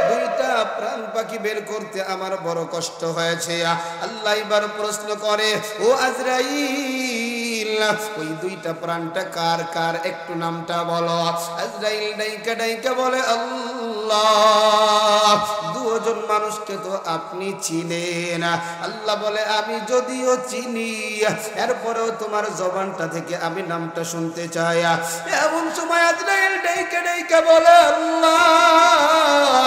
দুইটা প্রাণ পাখি বের করতে আমার বড় কষ্ট হয়েছে। আল্লাহ এবার প্রশ্ন করে, ও আজরাইল, ওই দুইটা প্রাণটা কার কার, একটু নামটা বলো। আজরাইল ডাইকা ডাইকা বলে, আল্লাহ, দুজন মানুষকে তো আপনি চিনেন। আল্লাহ বলে, আমি যদিও চিনি, এরপরেও তোমার জবানটা থেকে আমি নামটা শুনতে চাই। এমন সময় আজরাইল ডাইকা ডাইকা বলে, আল্লাহ,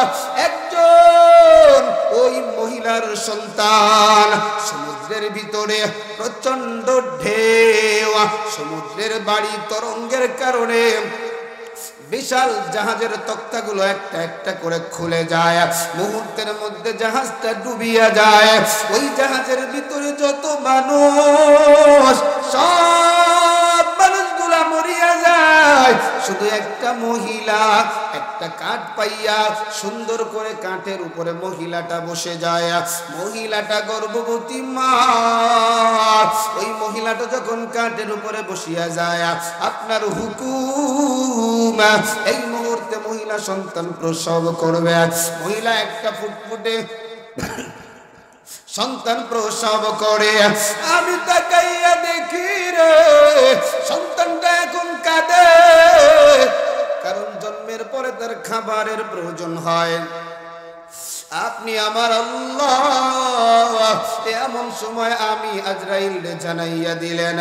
একজন ওই মহিলার সন্তান, সমুদ্রের ভিতরে প্রচন্ড ঢেউ, সমুদ্রের বাড়ি তরঙ্গের কারণে বিশাল জাহাজের তক্তাগুলো একটা একটা করে খুলে যায়, মুহূর্তের মধ্যে জাহাজটা ডুবিয়া যায়। ওই জাহাজের ভিতরে যত মানুষ, সব মানুষগুলা মরিয়া যায়, শুধু একটা মহিলা একটা কাঠ পাইয়া সুন্দর করে কাঠের উপরে মহিলাটা বসে যায়। মহিলাটা গর্ভবতী মা। ওই মহিলাটা যখন কাঠের উপরে বসিয়া যায়, আপনার হুকুম, এই মুহূর্তে মহিলা সন্তান প্রসব করবে। মহিলা একটা ফুটফুটে সন্তান প্রসব করে। আমি তাকাইয়া দেখি রে, সন্তানটা এখন কাঁদে, কারণ জন্মের পরে তার খাবারের প্রয়োজন হয়। আপনি আমার আল্লাহ, এমন সময় আমি আজরাইলকে জানাইয়া দিলেন,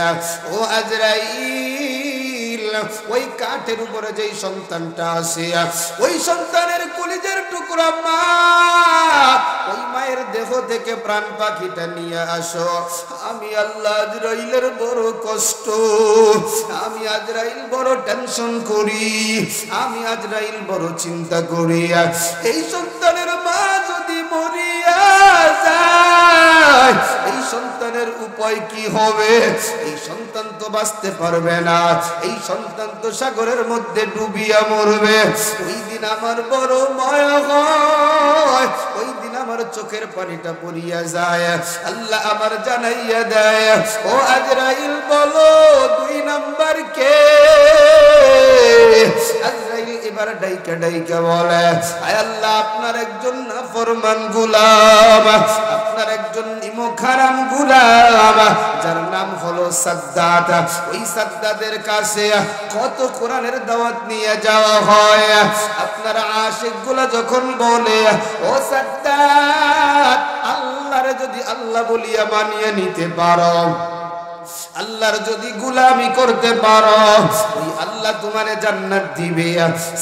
ও আজরাইল, ওই কাঠের উপরে যেই সন্তানটা আছে, ওই সন্তানের কলিজার টুকরা মা, ওই মায়ের দেহ থেকে প্রাণ পাখিটা নিয়ে আসো। আমি আল্লাহ আজরাইলের বড় কষ্ট, আমি আজরাইল বড় টেনশন করি, আমি আজরাইল বড় চিন্তা করি, এই সন্তানের মা যদি মরিয়া যায়, এই সন্তানের উপায় কি হবে? এই সন্তান তো বাঁচতে পারবে না, এই সন্তান তো সাগরের মধ্যে ডুবিয়া মরবে। ওই দিন আমার বড় মায়া হয়, ওই দিন আমার চোখের পানিটা পড়িয়া যায়। আল্লাহ আমার জানাইয়া দেয়, ও আজরাইল বলো, 2 নাম্বার কে? আজরাইল এবার ডাইকা ডাইকা বলে, আয় আল্লাহ, আপনার একজন নাফরমান গোলাম, আপনার একজন ইমোখারাম গোলাম, যার নাম হলো সাদ্দাত। ওই সাদ্দাতের কাছে কত কোরআনের দাওয়াত নিয়ে যাওয়া হয়। আপনার আশিকগুলা যখন বলে, ও সাদ্দাত, আল্লাহরে যদি আল্লাহ বলিয়া মানিয়ে নিতে পারো, আল্লাহর যদি গোলামি করতে পারো, ওই আল্লাহ তোমারে জান্নাত দিবে।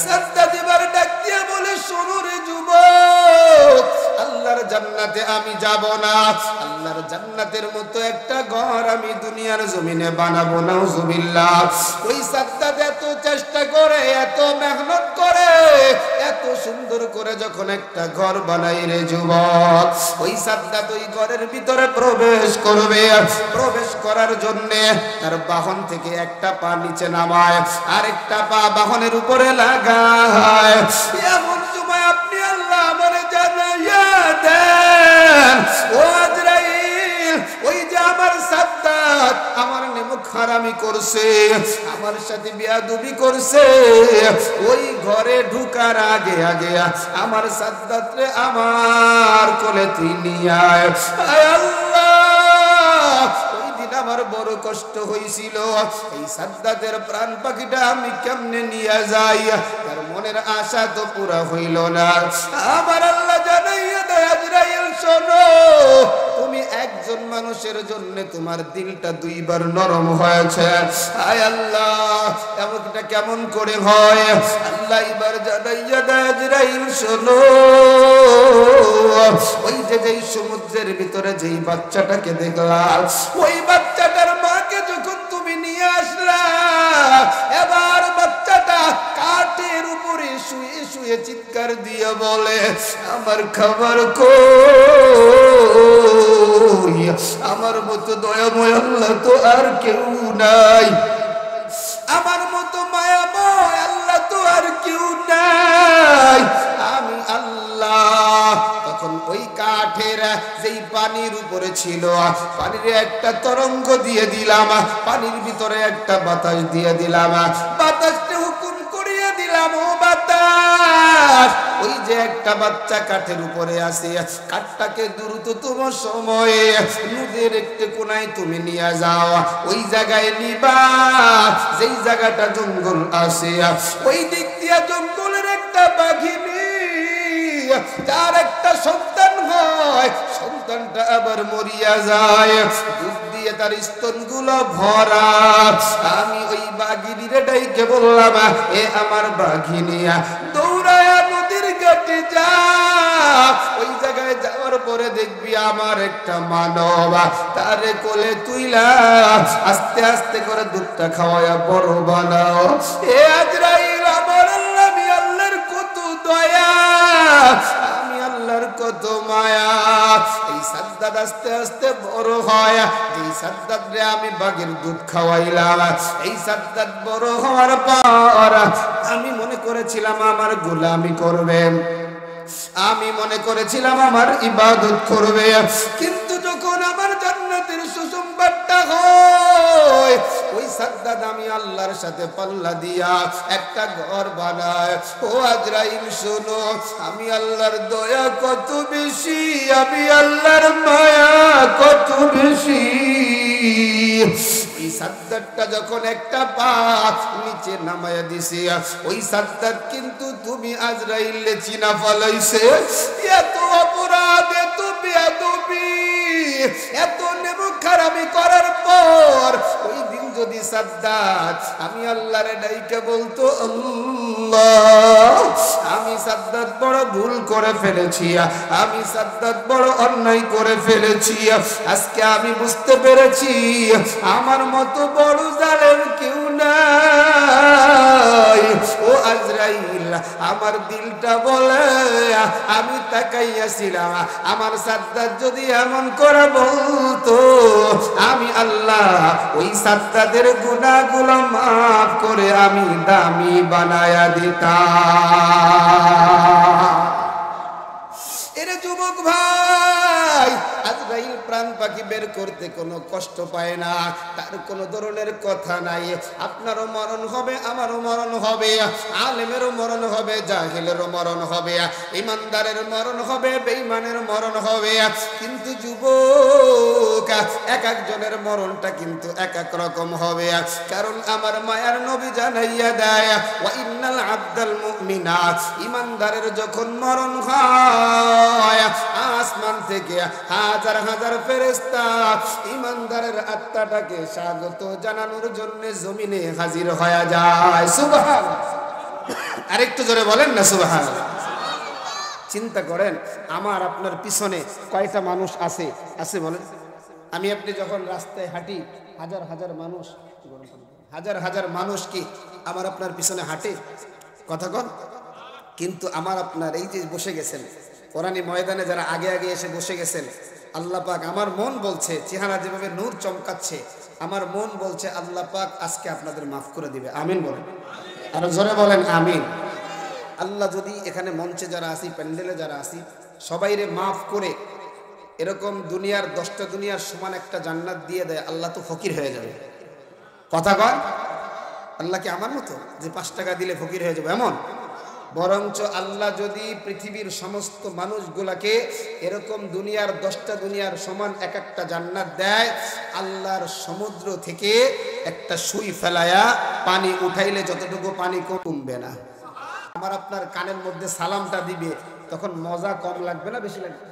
সাদ্দাত এবার ডাক দিয়া বলে, শোনো রে যুবক, আল্লাহর জান্নাতে আমি যাব না, আল্লাহর জান্নাতের মতো একটা ঘর আমি দুনিয়ার জমিনে বানাবো না। নাউজুবিল্লাহ। ওই সাদ্দাত এত চেষ্টা করে, এত মেহনত করে, এত সুন্দর করে যখন একটা ঘর বানাই রে যুবক, ওই সাদ্দাত ওই ঘরের ভিতরে প্রবেশ করবে। প্রবেশ করার জন্য তার বাহন থেকে একটা পা নিচে নামায়, আরেকটা পা বাহনের উপরে লাগায়। এমন সময় আপনি আল্লাহ আমারে জানাইয়া দেন, ও আজরাইল, ওই যে আমার সাদ্দাত আমার নেমুখ হারামি করছে, আমার সাথে বেয়াদবি করছে, ওই ঘরে ঢুকার আগে আগে আমার সাদ্দাত রে আমার কোলে তুই নিয়ে আয়। আল্লাহ, আমার বড় কষ্ট হয়েছিল, এই সাদ্দাতের প্রাণ পাখিটা আমি কেমনে নিয়ে যাই, তার মনের আশা তো পুরা হইল না। আমার আল্লাহ জানাইয়া দেয়, আজরাইল শোনো, তুমি একজন মানুষের জন্য তোমার দিলটা 2 বার নরম হয়েছে। আয় আল্লাহ, এমনটা কেমন করে হয়? আল্লাহ এবার জানাইয়া দেয় আজরাইল শোনো, ওই যে যেই সমুদ্রের ভিতরে যেই বাচ্চাটাকে দেখলাম, ওই বাচ্চাটার মাকে যখন তুমি নিয়ে আসলা, এবার বাচ্চাটা কাঠের উপরে শুয়ে শুয়ে চিৎকার দিয়ে বলে, আমার খাবার কই? আমার মতো দয়াময় আল্লাহ তো আর কেউ নাই, আমার মতো মায়াময় আল্লাহ তো আর কেউ নাই, আমি আল্লাহ। তখন ওই কাঠের যেই পানির উপরে ছিল, পানির একটা তরঙ্গ দিয়ে দিলাম, পানির ভিতরে একটা বাতাস দিয়ে দিলাম, বাতাসটা হুকুম করিয়ে দিলাম, ও বাতাস, ওই যে একটা বাচ্চা কাঠের উপরে আছে, কাঠটাকে দ্রুততম সময়ে নদীর একটি কোনায় তুমি নিয়ে যাও, ওই জায়গায় নিবা যেই জায়গাটা জঙ্গল আছে, ওই দিক দিয়ে জঙ্গলের একটা বাঘিনী, যার একটা সন্তান হয়, সন্তানটা আবার মরিয়া যায়, দুধ দিয়ে তার স্তনগুলো ভরা। আমি ওই বাঘিনীরে ডাইকে বললাম, এ আমার বাঘিনী, দৌড়ায়া নদীর ঘাটে যা, ওই জায়গায় যাওয়ার পরে দেখবি আমার একটা মানব, তারে কোলে তুইলা আস্তে আস্তে করে দুধটা খাওয়ায়া বড় বানাও। এ আজরাইল, আমার আল্লাহ, আমি আল্লাহর কত দয়া, আমি আল্লাহর কত মায়া। এই সাদ্দাত আস্তে আস্তে বড় হয়, এই সাদ্দাত রে আমি বাঘের দুধ খাওয়াইলাম, এই সাদ্দাত বড় হওয়ার পর আমি মনে করেছিলাম আমার গোলামি করবে, আমি মনে করেছিলাম আমার ইবাদত করবে, কিন্তু যখন আমার জান্নাতের সুসংবাদটা হয়, ওই সাদ্দাত আমি আল্লাহর সাথে পাল্লা দিয়া একটা ঘর বানায়। ও আজরাইল শোনো, আমি আল্লাহর দয়া কত বেশি, আমি আল্লাহর মায়া কত বেশি। ওই সাদ্দাতটা যখন একটা পা নিচে নামায়া দিছে, ওই সাদ্দাত কিন্তু তুমি আজরাইলে চিনা ফলাইছে। এত অপরাধ, এত বেয়াদবি, এত নেমখারামি করার পর ওই দিন যদি সাদ্দাত আমি আল্লাহরে ডাইকে বলতো, আল্লাহ আমি সাদ্দাত বড় ভুল করে ফেলেছি, আমি সাদ্দাত বড় অন্যায় করে ফেলেছি, আজকে আমি বুঝতে পেরেছি আমার মতো বড় জালেম কেউ নাই। ও আজরাইল, আমার দিলটা বলে, আমি তাকাইয়াছিলাম, আমার সাদ্দাত যদি এমন করে বলতো, আমি আল্লাহ ওই সাদ্দাতের গুনাহগুলো মাফ করে আমি দামি বানায়া দিতাম। এরে যুবক ভাই, আজরাইল প্রাণ পাখি বের করতে কোনো কষ্ট পায় না, তার কোনো ধরনের কথা নাই। আপনারও মরণ হবে, আমারও মরণ হবে, আলেমেরও মরণ হবে, জাহিলেরও মরণ হবে, ইমানদারের মরণ হবে, বেঈমানের মরণ হবে। কিন্তু যুবক, এক একজনের মরণটা কিন্তু এক এক রকম হবে, কারণ আমার মায়ার নবী জানাইয়া দেয়, ওয়া ইন্নাল আবদাল মুমিনা, ইমানদারের যখন মরণ হয়, আসমান থেকে হাজার হাজার ফেরেশতা ইমানদারের আত্মাটাকে স্বাগত জানানোর জন্য জমিনে হাজির হয়ে যায়। সুবহানাল্লাহ, আরেকটু জোরে বলেন না সুবহানাল্লাহ। চিন্তা করেন, আমার আপনার পিছনে কয়টা মানুষ আছে? আছে বলেন? আমি আপনি যখন রাস্তায় হাঁটি, হাজার হাজার মানুষ, হাজার হাজার মানুষ কি আমার আপনার পিছনে হাঁটে? কথা কন। কিন্তু আমার আপনার এই যে বসে গেছেন কোরআনী ময়দানে, যারা আগে আগে এসে বসে গেছেন, আল্লাহ পাক, আমার মন বলছে, চেহারা যেভাবে নূর চমকাচ্ছে, আমার মন বলছে আল্লাহ পাক আজকে আপনাদের মাফ করে দিবে। আমিন বলেন, আরো জোরে বলেন আমিন। আল্লাহ যদি এখানে মঞ্চে যারা আসি, প্যান্ডেলে যারা আসি, সবাইরে মাফ করে এরকম দুনিয়ার 10টা দুনিয়ার সমান একটা জান্নাত দিয়ে দেয়, আল্লাহ তো ফকির হয়ে যাবে। কথা কয়, আল্লাহ কি আমার মতো যে 5 টাকা দিলে ফকির হয়ে যাবে এমন? বরঞ্চ আল্লাহ যদি পৃথিবীর সমস্ত মানুষগুলাকে এরকম দুনিয়ার 10টা দুনিয়ার সমান এক একটা জান্নাত দেয়, আল্লাহর সমুদ্র থেকে একটা সুই ফেলায়া পানি উঠাইলে যতটুকু পানি কমবে না। আমার আপনার কানের মধ্যে সালামটা দিবে, তখন মজা কম লাগবে না বেশি লাগবে?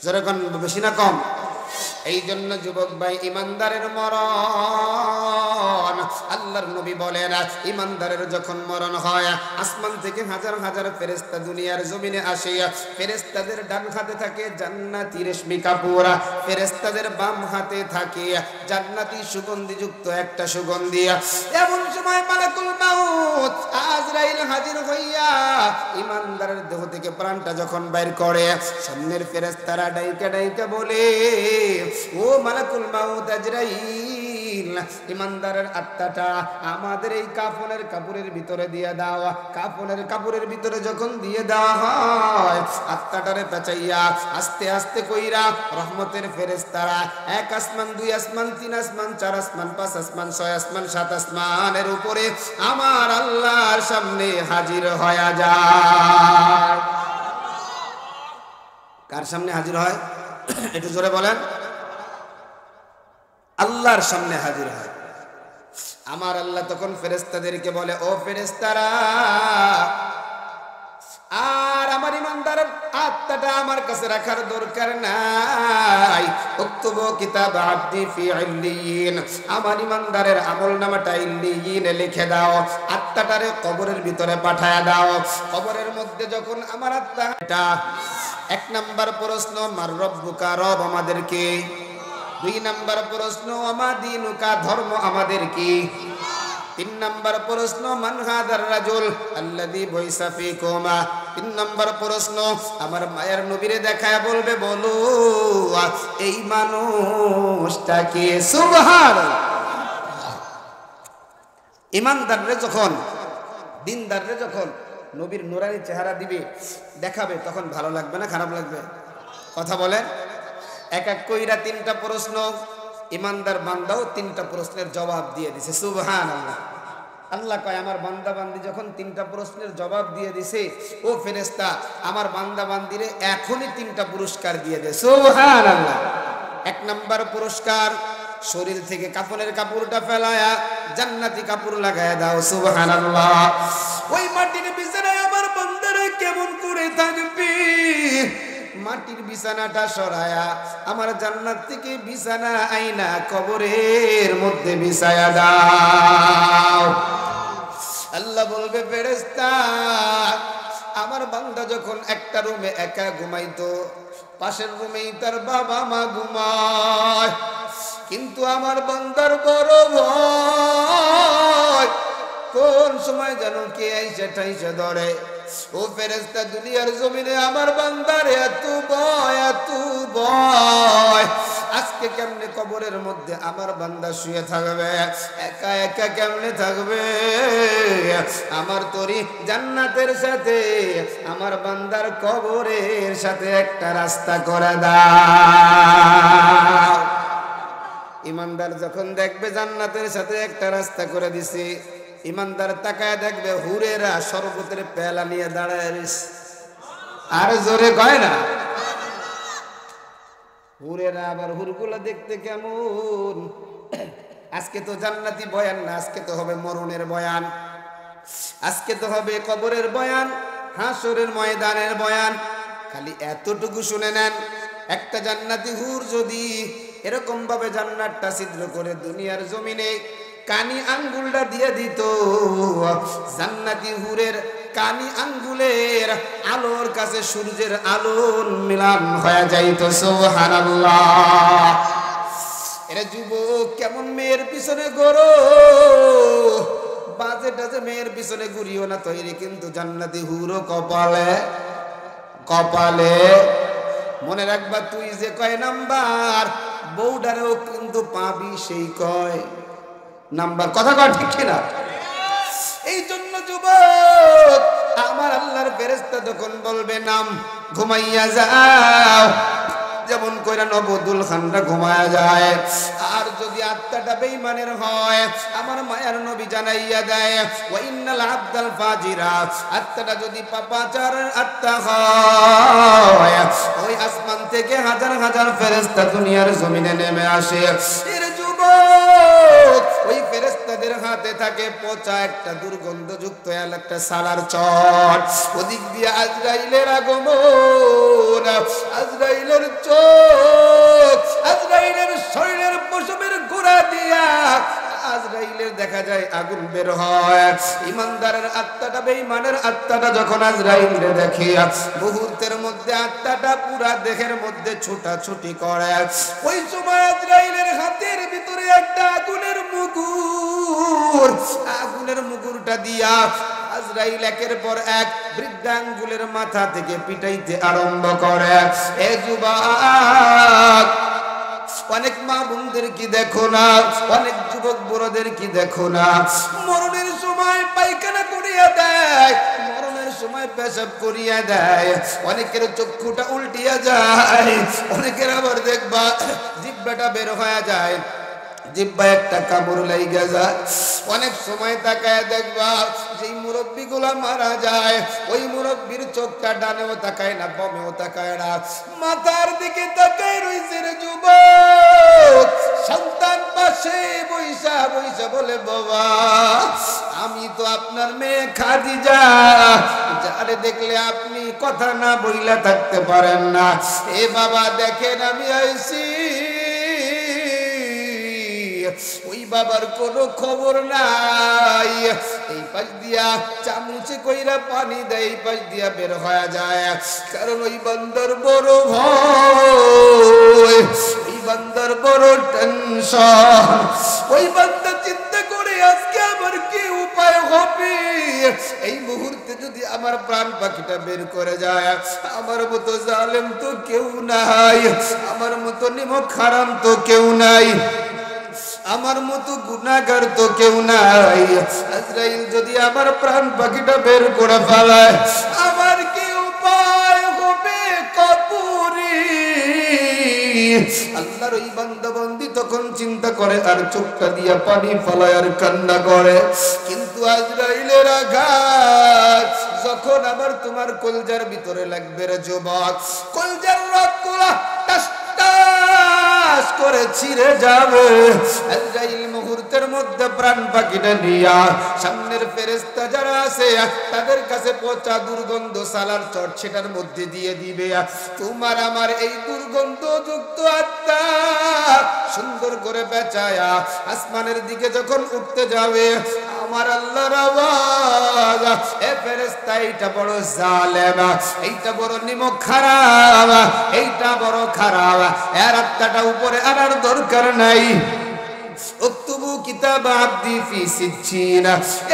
যেরকম বেশি না কম? এই জন্য যুবক ভাই, ইমানদারের মরণ, আল্লাহর নবী বলেন ইমানদারের যখন মরণ হয়, আসমান থেকে হাজার হাজার ফেরেশতা দুনিয়ার জমিনে আসে। ফেরেশতাদের ডান হাতে থাকে জান্নাতি রেশমি কাপড়, ফেরেশতাদের বাম হাতে থাকে জান্নাতি সুগন্ধিযুক্ত একটা সুগন্ধি। এমন সময় মালাকুল মাউত আজরাইল হাজির হইয়া ইমানদারের দেহ থেকে প্রাণটা যখন বাইর করে, সামনের ফেরেশতারা ডাইকা ডাইকা বলে, ও মালাকুল মাউত আজরাইল, ইমানদারের আত্মাটা আমাদের এই কাফনের কাপড়ের ভিতরে দিয়ে দাও। কাফনের কাপড়ের ভিতরে যখন দিয়ে দেওয়া হয়, আত্মাটারে পেঁচাইয়া আস্তে আস্তে কইরা রহমতের ফেরেশতারা এক আসমান, দুই আসমান, তিন আসমান, চার আসমান, পাঁচ আসমান, ছয় আসমান, সাত আসমানের উপরে আমার আল্লাহর সামনে হাজির হয়ে যায়। কার সামনে হাজির হয়? একটু জোরে বলেন। আল্লাহর সামনে হাজির হয়। আমার আল্লাহ তখন ফেরেশতাদেরকে বলে, ও ফেরেশতারা, আর আমার ইমানদারের আত্মাটা আমার কাছে রাখার দরকার নাই। উক্তুবু কিতাব আবদি ফি ইল্লিয়িন, আমার ইমানদারের আমলনামাটা ইল্লিয়িনে লিখে দাও। আত্মাটারে কবরের ভিতরে পাঠায়া দাও। কবরের মধ্যে যখন আমার আত্মাটা, এক নাম্বার প্রশ্ন, মার রব্বুকা, রব আমাদের কি? দুই নাম্বার প্রশ্ন, আমা দীনুকা, ধর্ম আমাদের কি? তিন নাম্বার প্রশ্ন, মান হাদার রাজুল আল্লাযী বুইসা ফীকুমা। তিন নাম্বার প্রশ্ন, আমার মায়ের নবীরে দেখায় বলবে, বলো এই মানুষটা কে? সুবহানাল্লাহ। ইমানদাররে যখন, দিনদাররে যখন নবীর নুরানি চেহারা দিবে, দেখাবে, তখন ভালো লাগবে না খারাপ লাগবে? কথা বলেন। এক এক কইরা তিনটা প্রশ্ন, ইমানদার বান্দাও তিনটা প্রশ্নের জবাব দিয়ে দিছে। সুবহানাল্লাহ। আল্লাহ কয়, আমার বান্দা বান্দি যখন তিনটা প্রশ্নের জবাব দিয়ে দিছে, ও ফেরেশতা আমার বান্দা বান্দিরে এখনই তিনটা পুরস্কার দিয়ে দে। সুবহানাল্লাহ। এক নাম্বার পুরস্কার, শরীর থেকে কাফনের কাপড়টা ফেলায়া জান্নাতি কাপড় লাগায়া দাও। সুবহানাল্লাহ। ওই মাটির বিছানায় আমার বান্দারা কেমন করে থাকবে? মাটির বিছানাটা সরায়া আমার জান্নাত থেকে বিছানা আইনা কবরের মধ্যে বিছায়া দাও। আল্লাহ বলবে, ফেরেশতা আমার বান্দা যখন একটা রুমে একা ঘুমাইতো, পাশের রুমেই তার বাবা মা ঘুমায়, কিন্তু আমার বান্দার বড় ভয়, কোন সময় যেন কে আইসে ঠাইসে ধরে। ও ফেরেশতা, দুনিয়ার জমিনে আমার বান্দার এত ভয়, এত ভয়, আজকে কেমনে কবরের মধ্যে আমার বান্দা শুয়ে থাকবে? একা একা কেমনে থাকবে? আমার তরি জান্নাতের সাথে আমার বান্দার কবরের সাথে একটা রাস্তা করে দাও। ইমানদার যখন দেখবে জান্নাতের সাথে একটা রাস্তা করে দিছি, ইমানদার তাকায় দেখবে হুরেরা শরবতের পেলা নিয়ে দাঁড়ায় রয়েছে। আর জোরে কয় না? হুরেরা আবার হুরগুলো দেখতে কেমন? আজকে তো জান্নাতি বয়ান না, আজকে তো হবে মরণের বয়ান, আজকে তো হবে কবরের বয়ান, হাসরের ময়দানের বয়ান। খালি এতটুকু শুনে নেন, একটা জান্নাতি হুর যদি এরকম ভাবে জান্নাতটা ছিদ্র করে দুনিয়ার জমিনে কানি আঙ্গুলটা দিয়ে দিত, জান্নাতি হুরের কানি আঙ্গুলের আলোর কাছে সূর্যের আলোর মিলন হয়ে যাইত। সুবহানাল্লাহ। এরা যুবক কেমন মেয়ের পিছনে গড়ো, বাজে টাজে মেয়ের পিছনে ঘুরিও না তৈরি, কিন্তু জান্নাতি হুরও কপালে কপালে। মনে রাখবা, তুই যে কয় নাম্বার বউডারেও কিন্তু পাবি সেই কয় নাম্বার। কথা কয় ঠিক কিনা? এই জন্য যুবক, আমার আল্লাহর ফেরেশতা যখন বলবে নাম, ঘুমাইয়া যাও, যেমন কইরা নবদুল খানরা ঘুমায়া যায়। আর যদি আত্মাটা বেঈমানের হয়, আমার মায়ার নবী জানাইয়া দেয়, ওয়া ইন্নাল আবদাল ফাজিরা, আত্মাটা যদি পাপাচার আত্মা হয়, ওই আসমান থেকে হাজার হাজার ফেরেশতা দুনিয়ার জমিনে নেমে আসে। এর যুবক, ওই ফেরেশতাদের হাতে থাকে পচা একটা দুর্গন্ধযুক্ত একটা সালার চট, ওদিক দিয়ে আজরাইলের আগমন, আজরাইলের চোখ, আজরাইলের শরীরের পশমের গোড়া দিয়া আজরাইলের দেখা যায় আগুন বের হয়। ইমানদারের আত্মাটা বেঈমানের আত্মাটা যখন আজরাইলকে দেখে মুহূর্তের মধ্যে আত্মাটা পুরা দেহের মধ্যে ছোটাছুটি করে। ওই সময় আজরাইলের হাতের ভিতরে একটা আগুনের মুগুর, আগুনের মুগুরটা দিয়া আজরাইল একের পর এক বৃদ্ধাঙ্গুলের মাথা থেকে পিটাইতে আরম্ভ করে। এ যুবক, অনেক মা বোনদের কি দেখো না, অনেক যুবক বড়দের কি দেখো না, মরণের সময় পায়খানা করিয়া দেয়, মরণের সময় পেশাব করিয়া দেয়, অনেকের চক্ষুটা উল্টিয়া যায়, অনেকের আবার দেখবা জিহ্বাটা বের হয়ে যায়, জিহ্বা একটা কামড় লাইগা যায়। অনেক সময় তাকায় দেখবা যেই মুরব্বীগুলা মারা যায় ওই মুরব্বীর চোখটা ডানেও তাকায় না, বামেও তাকায় না, মাথার দিকে তাকায় রইছে রে যুবক। সন্তান পাশে বইসা বইসা বলে, বাবা আমি তো আপনার মেয়ে খাদিজা, যারে দেখলে আপনি কথা না বইলা থাকতে পারেন না। এ বাবা দেখেন আমি আইছি, ওই বাবার কোনো খবর নাই। এই পাশ দিয়া চামচে কইরা পানি দেয়, এই পাশ দিয়া বের হয়ে যায়, কারণ ওই বান্দার বড় ভয়, ওই বান্দার বড় টেনশন। ওই বান্দা চিন্তা করে আজকে আমার কি উপায় হবে, এই মুহূর্তে যদি আমার প্রাণ পাখিটা বের করে যায়, আমার মতো জালেম তো কেউ নাই, আমার মতো নিমক হারাম তো কেউ নাই, আমার মতো গুনাহগার তো কেউ নাই। আজরাইল যদি আমার প্রাণ পাখিটা বের করে ফেলায়, আমার কি উপায় হবে কবরে? আল্লাহর ওই বান্দা বান্দি তখন চিন্তা করে আর চোখটা দিয়া পানি ফলায় আর কান্না করে। কিন্তু আজরাইলের আঘাত যখন আবার তোমার কলজার ভিতরে লাগবে রে যুবক, কলজার রক্তগুলা টাস টাস করে ছিঁড়ে যাবে। আজরাইল মুহূর্তের মধ্যে প্রাণ পাখিটা নিয়া সামনের ফেরেশতা যারা আছে তাদের কাছে পচা দুর্গন্ধ সালার চট সেটার মধ্যে দিয়ে দিবে। তোমার আমার এই দুর্গন্ধযুক্ত আত্মা সুন্দর করে বেচায়া আসমানের দিকে যখন উঠতে যাবে, আমার আল্লাহর আওয়াজ, এ ফেরেশতা এইটা বড় জালেম, এইটা বড় নিমক খারাপ, এইটা বড় খারাপ, এর আত্মাটা উপরে আনার দরকার নাই। উক্তুবু কিতাব আবদি ফি সিজ্জিন,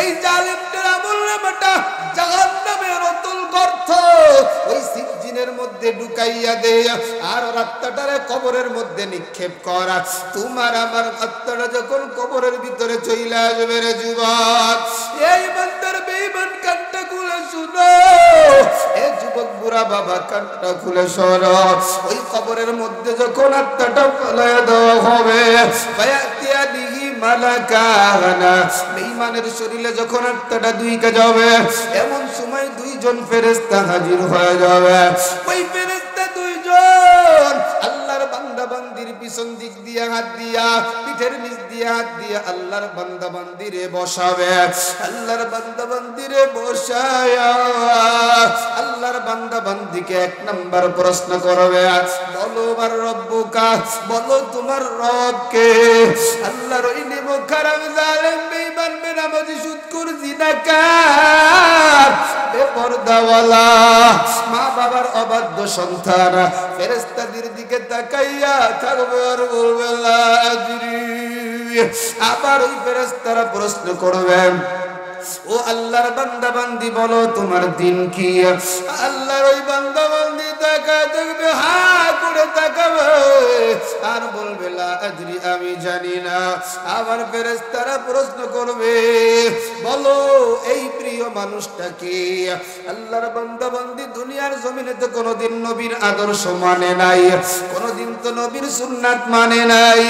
এই জালেমটার আমলনামাটা জাহান্নামের অতল গর্ত ওই সিজ্জিনের মধ্যে ঢুকাইয়া দে, আর আত্মাটারে কবরের মধ্যে নিক্ষেপ করা। তোমার আমার আত্মাটা যখন কবরের ভিতরে চলে আসবে রে যুবক, এই বান্দার বেঈমান কানটা খুলে শুনো, এ যুবক বুড়া বাবা কানটা খুলে শোনো। ওই কবরের মধ্যে যখন আত্মাটা ফেলাইয়া দেওয়া হবে, ফায়াতিয়া বিহি মালাকানা, বেঈমানের শরীরে যখন আত্মাটা দুইকে যাবে, এমন সময় দুইজন ফেরেশতা হাজির হয়ে যাবে। ওই ফেরেশতা দুইজন আল্লাহর বান্দা বান্দির পিছন দিক দিয়ে হাত দিয়া, পিঠের নিচ দিয়ে হাত দিয়া আল্লাহর বান্দা বান্দিরে বসাবে। আল্লাহর বান্দা বান্দিরে বসায়া আল্লাহর বান্দা বান্দিকে এক নাম্বার প্রশ্ন করবে, বলো আমার রব্বুকা, বলো তোমার রব কে? আল্লাহর ওই নিমক খারাপ জালেম বেঈমান বেনামাজি সুদখোর জিনাকার বেপরদাওয়ালা মা বাবার অবাধ্য সন্তান ফেরেশতাদের দিকে তাকাইয়া থাকবে আর বলবে লা আদরি। আবার ওই ফেরেশতারা প্রশ্ন করবেন, ও আল্লাহর বান্দা বান্দি বলো তোমার দিন কি? আল্লাহর ওই বান্দা বান্দি তাকায় দেখবে, হা করে তাকাবে আর বলবে লা আদরি, আমি জানি না। আবার ফেরেশতারা প্রশ্ন করবে, বলো এই প্রিয় মানুষটা কি? আল্লাহর বান্দা বান্দি দুনিয়ার জমিনে তো কোনোদিন নবীর আদর্শ মানে নাই, কোনোদিন তো নবীর সুন্নাত মানে নাই।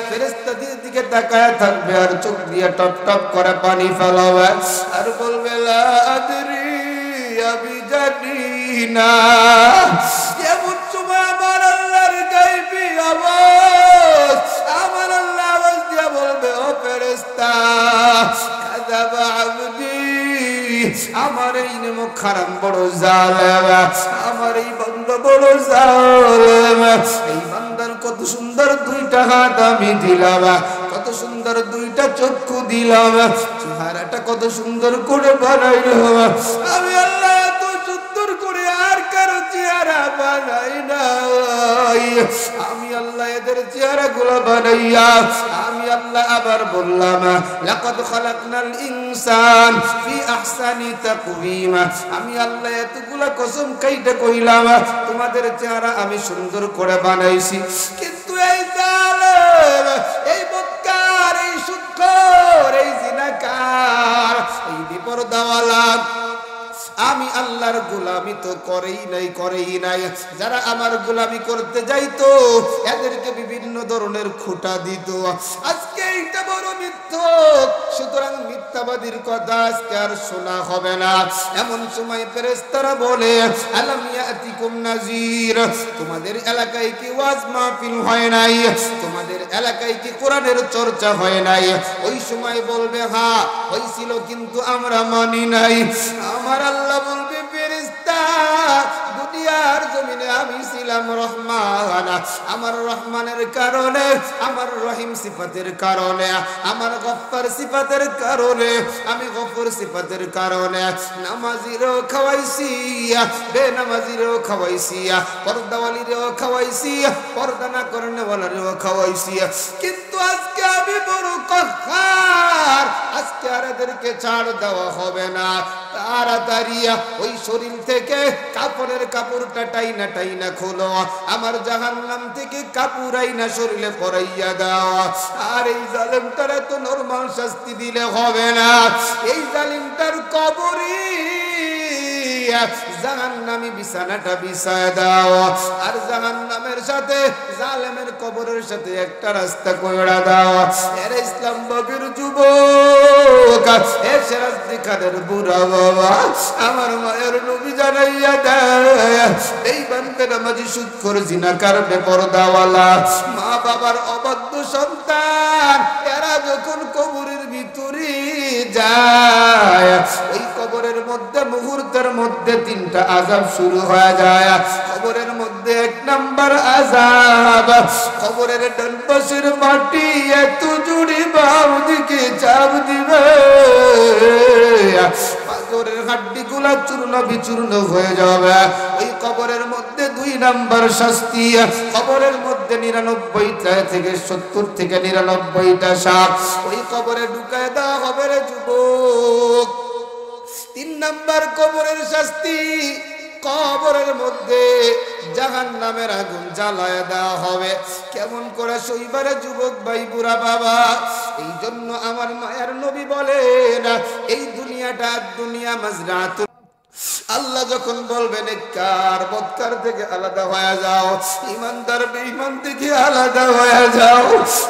ফেরেশতাদের দিকে তাকায় থাকবে আর চোখ দিয়ে টপ টপ করে পানি ফেলাবে আর বলবে লা আদরি, আমি জানি না। এমন সময় আমার আল্লাহর গায়বী আওয়াজ, আমার আল্লাহ আওয়াজ দিয়া বলবে, ও ফেরেশতা আবদি আমার এই নেমক খারাপ বড় জালেম আমার এই বান্দা বড় জালেম এই বান্দার কত সুন্দর দুইটা হাত আমি দিলাম কত সুন্দর দুইটা চক্ষু দিলাম চেহারাটা কত সুন্দর করে বানাইলাম আমি আল্লাহ এত সুন্দর করে আর কারো চেহারা বানাই নাই আমি আল্লাহ এদের চেহারাগুলো বানাইয়া আমি আল্লাহ আবার বললাম লাকাদ খালাকনাল ইনসান ফি আহসানি তাকওয়িম আমি আল্লাহ এতগুলা কসম কাইটা কইলাম তোমাদের চেহারা আমি সুন্দর করে বানাইছি কিন্তু এই জালেম এই বদকার এই সুদখোর এই জিনাকার এই বিপরদাওয়ালা আমি আল্লাহর গোলামি তো করেই নাই যারা আমার গোলামি করতে যাইতো এদেরকে বিভিন্ন ধরনের খোঁটা দিত আজকে এইটা বড় মিথ্যক সুতরাং মিথ্যাবাদীর কথা আজকে আর শোনা হবে না এমন সময় ফেরেশতারা বলে আলাম ইয়াতিকুম নাযীর তোমাদের এলাকায় কি ওয়াজ মাহফিল হয় নাই তোমাদের এলাকায় কি কোরআনের চর্চা হয় নাই ওই সময় বলবে হ্যাঁ হইছিল কিন্তু আমরা মানি নাই আমার আল্লাহ বলবে ফেরেশতা দুনিয়ার জমিনে আমি ছিলাম রহমান আমার রহমানের কারণে আমার রহিম সিফাতের কারণে আমার গফফার সিফাতের কারণে আমি গফুর সিফাতের কারণে নামাজিরও খাওয়াইছি বেনামাজিরও খাওয়াইছি পর্দাওয়ালিরও খাওয়াইছি পর্দা না করেনওয়ালারও খাওয়াইছি কিন্তু আজকে আমি বড় কহার আজকে আর এদেরকে ছাড় দেওয়া হবে না তাড়াতাড়ি ওই শরীর থেকে কাপড়ের কাপড়টা টাইনা খোলো আমার জাহান্নাম থেকে কাপড় আইনা শরীরে পরাইয়া দাও আর এই জালেমটার এত নরমাল শাস্তি দিলে হবে না এই জালিমটার কবরে জাহান্নামী বিছানাটা বিছায় দাও আর জাহান্নামের সাথে জালেমের কবরের সাথে একটা রাস্তা কইরা দাও এর ইসলাম বাগের যুবক এ সেরাজদি খানের বুড়া বাবা আমার মায়ের নবী জানাইয়া দেয় এই বান্দা নামাজি সুদখোর জিনাকার বেপরদাওয়ালা মা বাবার অবাধ্য সন্তান এরা যখন কবরের ভিতরে যায় ওই কবরের মধ্যে মুহূর্তের মধ্যে তিনটা আযাব শুরু হয়ে যায় কবরের মধ্যে এক নাম্বার আযাব কবরের ডান পাশের মাটি এত জোরে বাম দিকে চাপ দিবে পাথরের হাড্ডিগুলো চূর্ণ বিচূর্ণ হয়ে যাবে ওই কবরের মধ্যে দুই নাম্বার শাস্তি কবরের মধ্যে 99টা থেকে 70 থেকে 99টা সাপ ওই কবরে ঢুকায় দেওয়া হবে রে যুবক 3 নাম্বার কবরের শাস্তি কবরের মধ্যে জাহান্নামের আগুন জ্বালায় দেওয়া হবে কেমন করে সইবারে যুবক ভাই বুড়া বাবা এই জন্য আমার মায়ের নবী বলেন এই দুনিয়াটা দুনিয়া মাজরাত আল্লাহ যখন বলবেন কার বদকার থেকে আলাদা হয়ে যাও ইমানদার বেঈমান থেকে আলাদা হয়ে যাও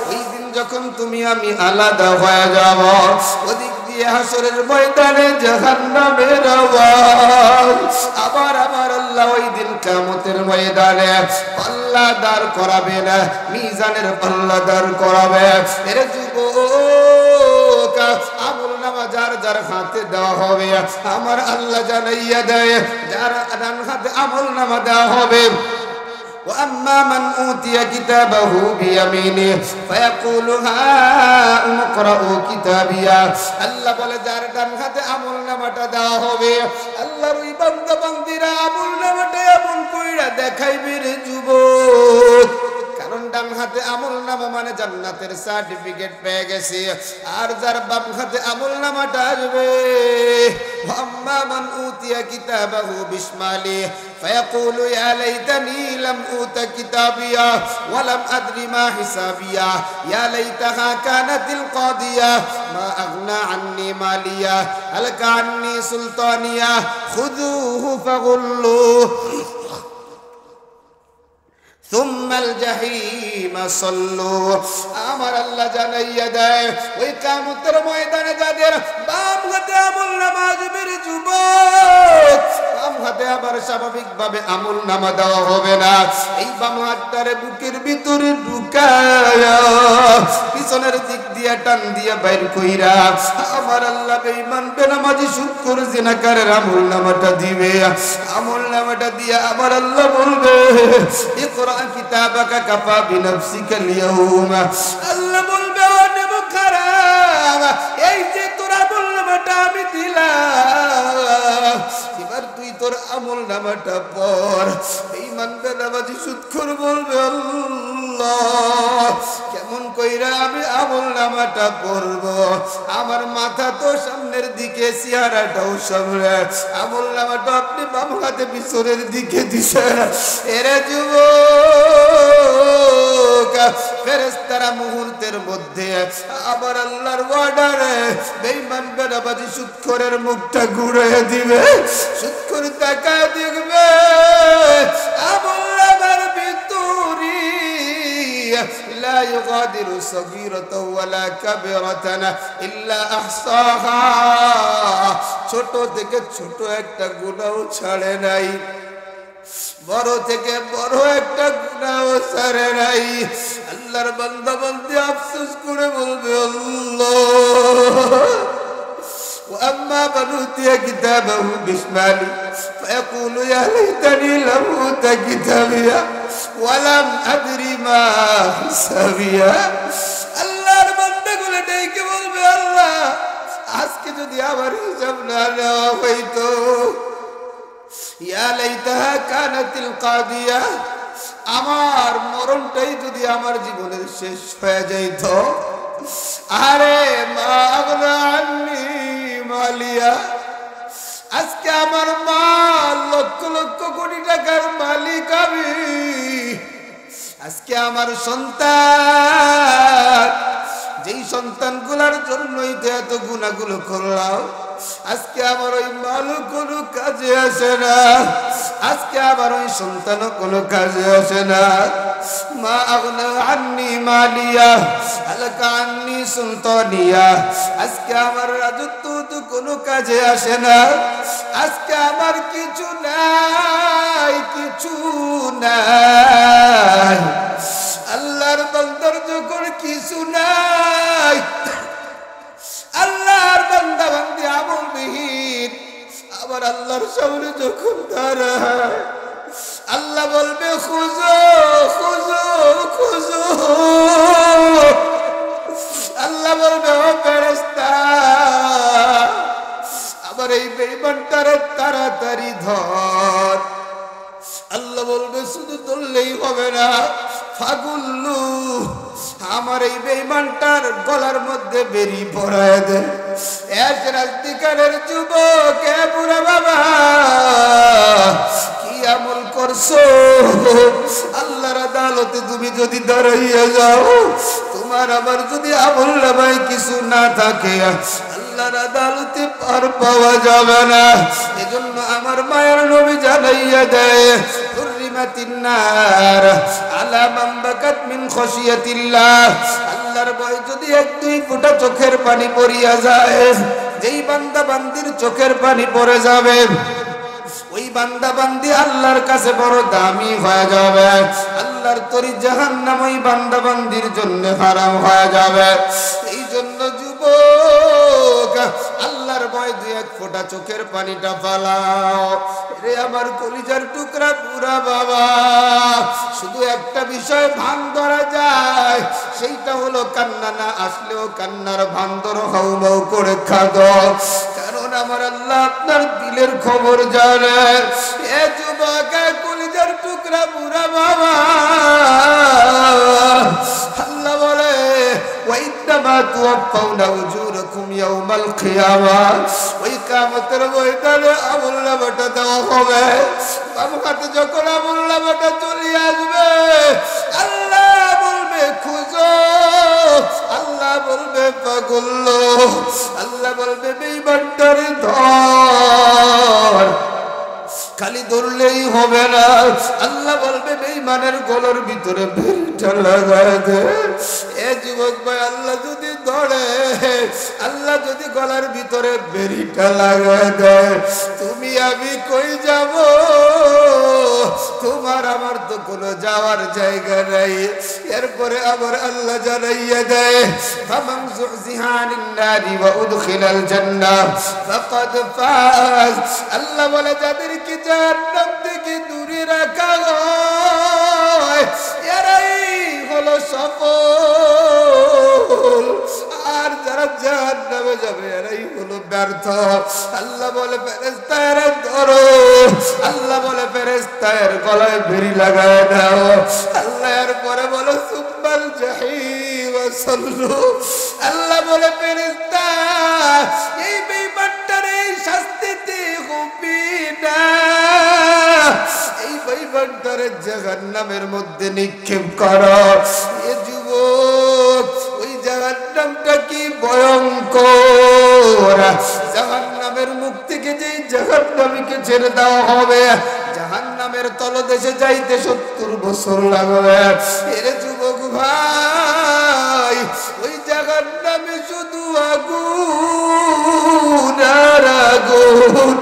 ওই দিন যখন তুমি আমি আলাদা হয়ে যাব ওদিক দিয়ে হাসরের ময়দানে জাহান্নামের আওয়াজ আবার আমার আল্লাহ ওই দিন কিয়ামতের ময়দানে পাল্লা দাঁড় করাবে না মিজানের পাল্লা দাঁড় করাবে এর যুবক আমল নামা যার যার হাতে দেওয়া হবে আমার আল্লাহ জানাইয়া দেয় যার ডান হাতে আমল নামা দেওয়া হবে وأما من أوتي كتابه بيمينه فيقول هاؤم اقرءوا كتابيا আল্লাহ বলে যার ডান হাতে আমলনামাটা দেওয়া হবে আল্লাহর ওই বান্দা বান্দীরা আমলনামাটা এমন কইরা দেখাইবে রে যুবক কারণ ডান হাতে আমলনামা মানে জান্নাতের সার্টিফিকেট পেয়ে গেছে আর যার বাম হাতে আমলনামাটা আসবে আম্মা মান উতিয়া কিতাবাহু বিশমালি فيقول يا ليتني لم أوت كتابيا ولم أدر ما حسابيا يا ليتها كانت القاضية ما أغنى عني ماليا هلك عني سلطانيا خذوه فغلوه ثم الجحيم صلوا আমার আল্লাহ জানাইয়া দেয় ওই কিয়ামতের ময়দানে যাদের বাম হাতে আমলনামা আসবে যুবক বাম হাতে আবার স্বাভাবিক ভাবে আমল নামা দেওয়া হবে না। এই বাম হাতটারে বুকের ভিতরে ঢুকায়া পিছনের দিক দিয়া টান দিয়া বাইর কইরা আমার আল্লাহ বেঈমান বেনামাজি সুদখোর জিনাকারের আমল নামাটা দিবে। আমল নামাটা দিয়া আমার আল্লাহ বলবে ইকরা কিতাবাকা কাফা বিনাফসিকা আল-ইয়াউমা। আল্লাহ বলবে ও নেমুখারাম, এই যে তোর আমল নামাটা আমি দিলাম, এবার তুই তোর আমল নামাটা পড়। বেঈমান বেনামাজি সুদখোর বলবে আল্লাহ কেমন কইরা আমি আমল নামাটা পড়ব? আমার মাথা তো সামনের দিকে, চেহারাটাও সামনে, আমল নামাটা আপনি বাম হাতে পিছনের দিকে দিছেন। এরে যুবক, ফেরেশতারা মুহূর্তের মধ্যে আবার আল্লাহর অর্ডারে বেঈমান বেনামাজি সুদখোরের মুখটা ঘুরিয়ে দিবে। সুদখোর তাকায় দেখবে আমল নামার ভিতরে لا يغادر صغيرة ولا كبيرة إلا أحصاها। ছোট থেকে ছোট একটা গুনাহও ছাড়ে নাই, বড় থেকে বড় একটা গুনাহও ছাড়ে নাই। আল্লাহর বান্দা বান্দি আফসোস করে বলবে আল্লাহ وأما من أوتي كتابه بشماله فيقول يا ليتني لم أوت كتابيه ولم أدري ما حسابيه। আল্লাহর বান্দাগুলো ডেকে বলবে আল্লাহ আজকে যদি আমার হিসাব না নেওয়া হইতো, ইয়া লাইতাহা কানাতিল কাদিয়া, আমার মরণটাই যদি আমার জীবনের শেষ হয়ে যাইত। আরে মা আগনা আন্নি মালিয়া, আজকে আমার মাল লক্ষ লক্ষ কোটি টাকার মালিক আমি। আজকে আমার সন্তান, যেই সন্তানগুলার জন্যই তো এত গুনাহগুলো করলাম, আজকে আমার ওই মালও কোনো কাজে আসে না, আজকে আমার ওই সন্তানও কোনো কাজে আসে না। মা আগনা আন্নি মালিয়া হালাকা আন্নি সুলতানিয়া, আজকে আমার রাজত্ব তো কোনো কাজে আসে না, আজকে আমার কিছু নাই, কিছু নাই। আল্লাহর বান্দার যখন কিছু নাই, আল্লাহর বান্দা বান্দি আমলবিহীন আবার আল্লাহর সামনে যখন দাঁড়ায়, আল্লাহ বলবে খুঁজো খুঁজো খুঁজো। আল্লাহ বলবে ও ফেরেশতা আবার এই বেঈমানটারে তাড়াতাড়ি ধর। আল্লাহ বলবে শুধু ধরলেই হবে না, ফাগুল্লু আমার এই বেঈমানটার গলার মধ্যে বেরি পরায় দে। এস রাজদিকারের যুবক, এ বুড়া বাবা কি আমল করছো? আল্লাহর আদালতে তুমি যদি দাঁড়াইয়া যাও, তোমার আবার যদি আমল নামায় কিছু না থাকে, আল্লাহর আদালতে পার পাওয়া যাবে না। এজন্য আমার মায়ের নবী জানাইয়া দেয় হুররিমাতিন নার আলা মান বাকাত মিন খাশিয়াতিল্লাহ। আল্লাহর ভয় যদি এক দুই ফোঁটা চোখের পানি পড়িয়া যায়, যেই বান্দা বান্দির চোখের পানি পড়ে যাবে, ওই বান্দা বান্দি আল্লাহর কাছে বড় দামি হয়ে যাবে। আল্লাহর তরি জাহান্নাম ওই বান্দা বান্দির জন্য হারাম হয়ে যাবে। এই জন্য যুবক আল্লাহর ভয় দুই এক ফোঁটা চোখের পানিটা ফালাও। রে আমার কলিজার টুকরা পুরা বাবা, শুধু একটা বিষয় ভান ধরা যায়, সেইটা হলো কান্না না আসলেও কান্নার ভান ধরো, হাউ মাউ করে খাদো, কারণ আমার আল্লাহ আপনার দিলের খবর জানে। এ যুবক কলিজার টুকরা পুরা বাবা, আল্লাহ বলে ওয়াইন্নামা তুওয়াফাউনা উজুরাকুম ইয়াউমাল কিয়ামাহ, ওই কিয়ামতের ময়দানে আমলনামাটা দেওয়া হবে। বাম হাতে যখন আমলনামাটা চলে আসবে, আল্লাহ বলবে খুঁজো, আল্লাহ বলবে পাগল, আল্লাহ বলবে বেঈমানটারে ধর। খালি ধরলেই হবে না, আল্লাহ বলবে বেঈমানের গলার ভিতরে বেড়িটা লাগায় দে। এ যুবক ভাই, আল্লাহ যদি ধরে, আল্লাহ যদি গলার ভিতরে বেড়িটা লাগায় দেয়, তুমি আমি কই যাব? তোমার আমার তো কোনো যাওয়ার জায়গা নাই। এরপরে আবার আল্লাহ জানাইয়া দেয় ফামান যুহজিহা আনিন নারি ওয়া উদখিলাল জান্নাহ ফাকাদ ফাজ। আল্লাহ বলে যাদেরকে জাহান্নাম থেকে দূরে রাখা হয় এরাই হলো সফল, আর যারা জাহান্নামে যাবে এরাই হলো ব্যর্থ। আল্লাহ বলে ফেরেশতারা ধরো, আল্লাহ বলে ফেরেশতার গলায় বেড়ি লাগায় দাও। আল্লাহ এরপরে বলে সুম্মাল জাহিম সাল্লু। আল্লাহ বলে ফেরেশতা এই বেঈমানটার এই শাস্তিতে হবে না, এই বেঈমানটার জাহান্নামের মধ্যে নিক্ষেপ করো। এ যুবক ওই জাহান্নামটা কি ভয়ঙ্কর! জাহান্নামের মুখ থেকে যেই জাহান্নামীকে ছেড়ে দেওয়া হবে জাহান্নামের তলদেশে যাইতে 70 বছর লাগবে। এর যুবক ভাই ওই জাহান্নামে শুধু আগুন আর আগুন,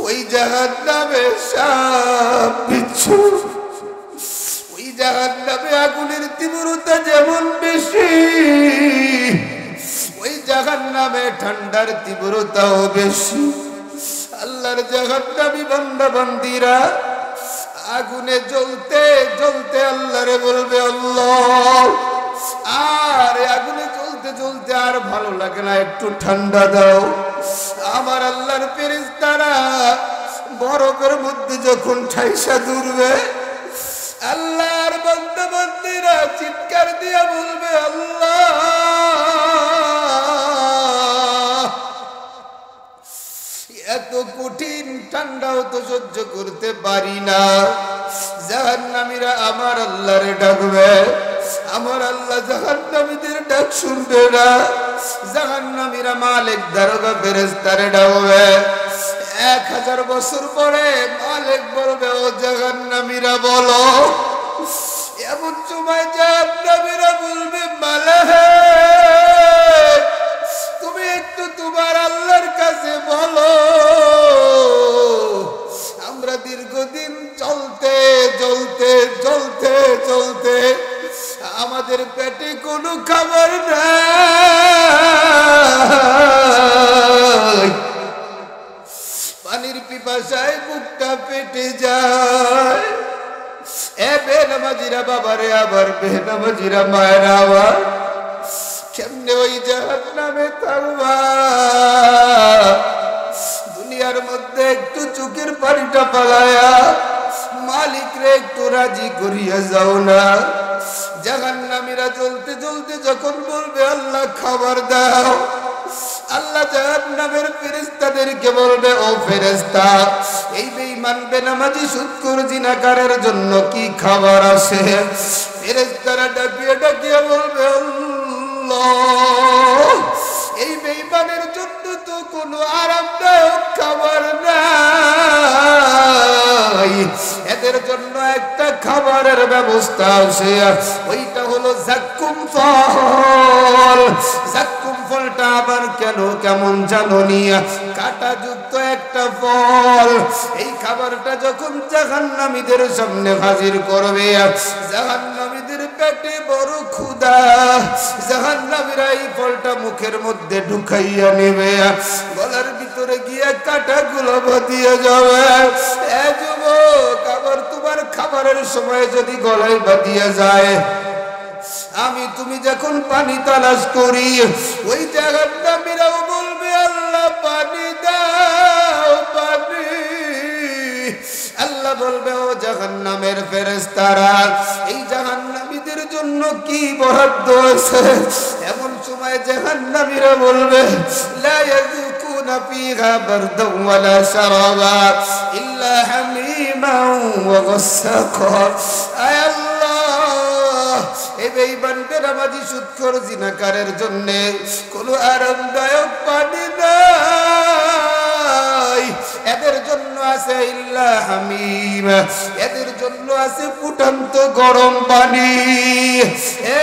ওই জাহান্নামে সাপ বিচ্ছু, ওই জাহান্নামে আগুনের তীব্রতা যেমন বেশি ওই জাহান্নামে ঠান্ডার তীব্রতাও বেশি। আল্লাহর জাহান্নামী বান্দা বান্দীরা আগুনে জ্বলতে জ্বলতে আল্লাহরে বলবে আল্লাহ, আর আগুনে জ্বলতে জ্বলতে আর ভালো লাগে না, একটু ঠান্ডা দাও। আমার আল্লাহর ফেরেশতারা বরফের মধ্যে যখন ঠাইসা দূরবে আল্লাহর বান্দা বান্দীরা চিৎকার দিয়া বলবে আল্লাহ, এত কঠিন ঠান্ডাও তো সহ্য করতে পারি না। জাহান্নামীরা আমার আল্লাহরে ডাকবে, আমার আল্লাহ জাহান্নামীদের ডাক শুনবে না। জাহান্নামীরা মালিক দারোগা ফেরেশতারে ডাকবে। 1000 বছর পরে মালিক বলবে ও জাহান্নামীরা বলো। এমন সময় জাহান্নামীরা বলবে মালিক তুমি একটু তোমার আল্লাহর কাছে বলো, আমরা দীর্ঘদিন চলতে চলতে চলতে চলতে আমাদের পেটে কোনো খাবার নাই, পানির পিপাসায় বুকটা পেটে যায়। এ বেনামাজিরা বাবারে, আবার বেনামাজিরা মায়েরা, আবার কেমনে ওই জাহান্নামে থাকবা? দুনিয়ার মধ্যে একটু চোখের পানিটা পালায়া মালিকরে একটু রাজি করিয়া যাও না। জাহান্নামীরা চলতে চলতে যখন বলবে আল্লাহ খাবার দাও, আল্লাহ জাহান্নামের ফেরেশতাদেরকে বলবে ও ফেরেশতা এই বেঈমান বেনামাজি সুদখোর জিনাকারের জন্য কি খাবার আছে? ফেরেশতারা ডাকিয়ে ডাকিয়ে বলবে আল্লাহ এই বেঈমানের জন্য তো কোনো আরামদায়ক খাবার নাই, এদের জন্য একটা খাবারের ব্যবস্থা আছে, ওইটা হলো যাক্কুম ফল। যাক্কুম ফলটা আবার কেন কেমন জানো নি? কাঁটাযুক্ত একটা ফল। এই খাবারটা যখন জাহান্নামীদের সামনে হাজির করবে, জাহান্নামীদের পেটে বড় ক্ষুধা, জাহান্নামীরা এই ফলটা মুখের মধ্যে ঢুকাইয়া নেবে, গলার ভিতরে গিয়ে কাঁটাগুলো বাঁধিয়ে যাবে। এ যুবক, আবার তোমার খাবারের সময় যদি গলায় বাঁধিয়ে যায়, আমি তুমি যখন পানি তালাশ করি, ওই জাহান্নামীরাও বলবে আল্লাহ পানি দাও, পানি। আল্লাহ বলবে ও জাহান্নামের ফেরেশতারা এই জাহান্নামীদের জন্য কি বরাদ্দ আছে? এমন সময় জাহান্নামীরা বলবে লা ইয়াযুকুনা ফীহা বারদান ওয়ালা শারাবা ইল্লা হামিমান ওয়া গাসসাকা। আয় আল্লাহ, এই বেঈমান বেনামাজি সুদখোর জিনাকারের জন্য কোনো আরামদায়ক পানি নাই, এদের জন্য আছে ইল্লা হামিম, এদের জন্য আছে ফুটন্ত গরম পানি। এ